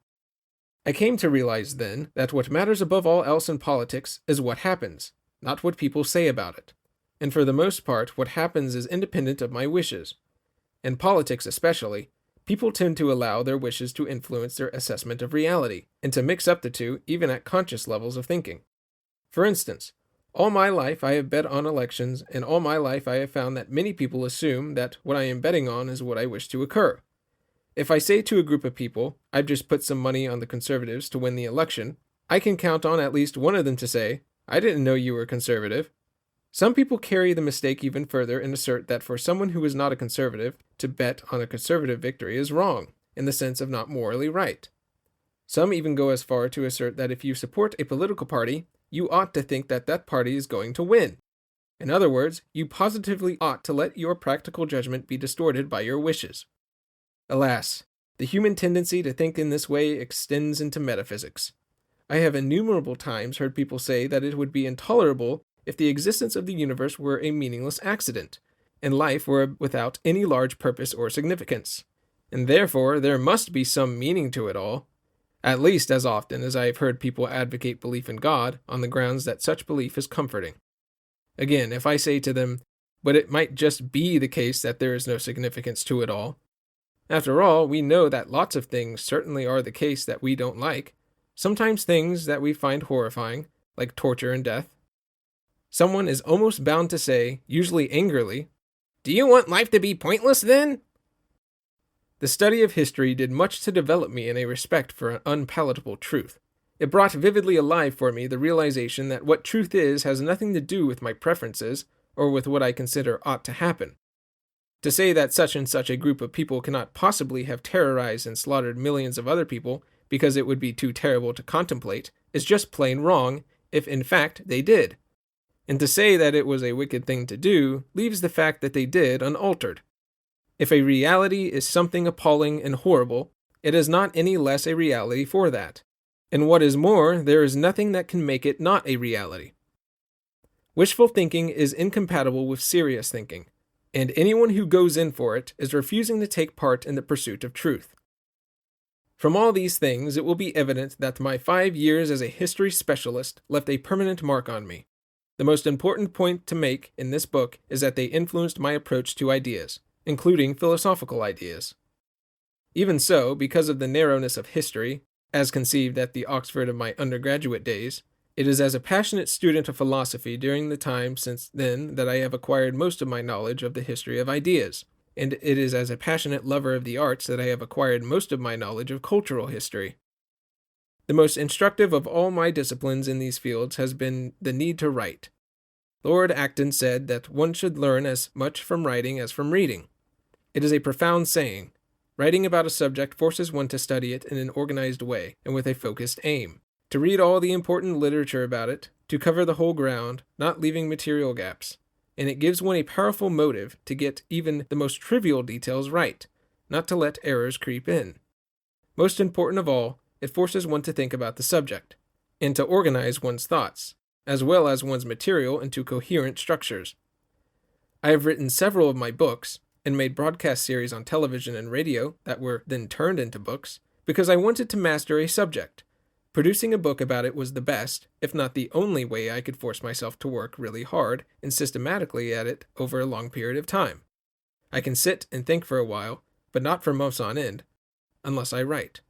Speaker 1: I came to realize then that what matters above all else in politics is what happens, not what people say about it. And for the most part, what happens is independent of my wishes. In politics especially, people tend to allow their wishes to influence their assessment of reality, and to mix up the two even at conscious levels of thinking. For instance, all my life I have bet on elections, and all my life I have found that many people assume that what I am betting on is what I wish to occur. If I say to a group of people, "I've just put some money on the Conservatives to win the election," I can count on at least one of them to say, "I didn't know you were conservative." Some people carry the mistake even further and assert that for someone who is not a conservative, to bet on a conservative victory is wrong, in the sense of not morally right. Some even go as far to assert that if you support a political party, you ought to think that that party is going to win. In other words, you positively ought to let your practical judgment be distorted by your wishes. Alas, the human tendency to think in this way extends into metaphysics. I have innumerable times heard people say that it would be intolerable if the existence of the universe were a meaningless accident, and life were without any large purpose or significance, and therefore there must be some meaning to it all, at least as often as I have heard people advocate belief in God on the grounds that such belief is comforting. Again, if I say to them, "But it might just be the case that there is no significance to it all. After all, we know that lots of things certainly are the case that we don't like, sometimes things that we find horrifying, like torture and death." Someone is almost bound to say, usually angrily, "Do you want life to be pointless then?" The study of history did much to develop me in a respect for an unpalatable truth. It brought vividly alive for me the realization that what truth is has nothing to do with my preferences, or with what I consider ought to happen. To say that such and such a group of people cannot possibly have terrorized and slaughtered millions of other people because it would be too terrible to contemplate is just plain wrong, if in fact they did. And to say that it was a wicked thing to do leaves the fact that they did unaltered. If a reality is something appalling and horrible, it is not any less a reality for that. And what is more, there is nothing that can make it not a reality. Wishful thinking is incompatible with serious thinking, and anyone who goes in for it is refusing to take part in the pursuit of truth. From all these things, it will be evident that my 5 years as a history specialist left a permanent mark on me. The most important point to make in this book is that they influenced my approach to ideas, including philosophical ideas. Even so, because of the narrowness of history, as conceived at the Oxford of my undergraduate days, it is as a passionate student of philosophy during the time since then that I have acquired most of my knowledge of the history of ideas, and it is as a passionate lover of the arts that I have acquired most of my knowledge of cultural history. The most instructive of all my disciplines in these fields has been the need to write. Lord Acton said that one should learn as much from writing as from reading. It is a profound saying. Writing about a subject forces one to study it in an organized way and with a focused aim, to read all the important literature about it, to cover the whole ground, not leaving material gaps. And it gives one a powerful motive to get even the most trivial details right, not to let errors creep in. Most important of all, it forces one to think about the subject, and to organize one's thoughts, as well as one's material into coherent structures. I have written several of my books, and made broadcast series on television and radio that were then turned into books, because I wanted to master a subject. Producing a book about it was the best, if not the only way I could force myself to work really hard and systematically at it over a long period of time. I can sit and think for a while, but not for months on end, unless I write.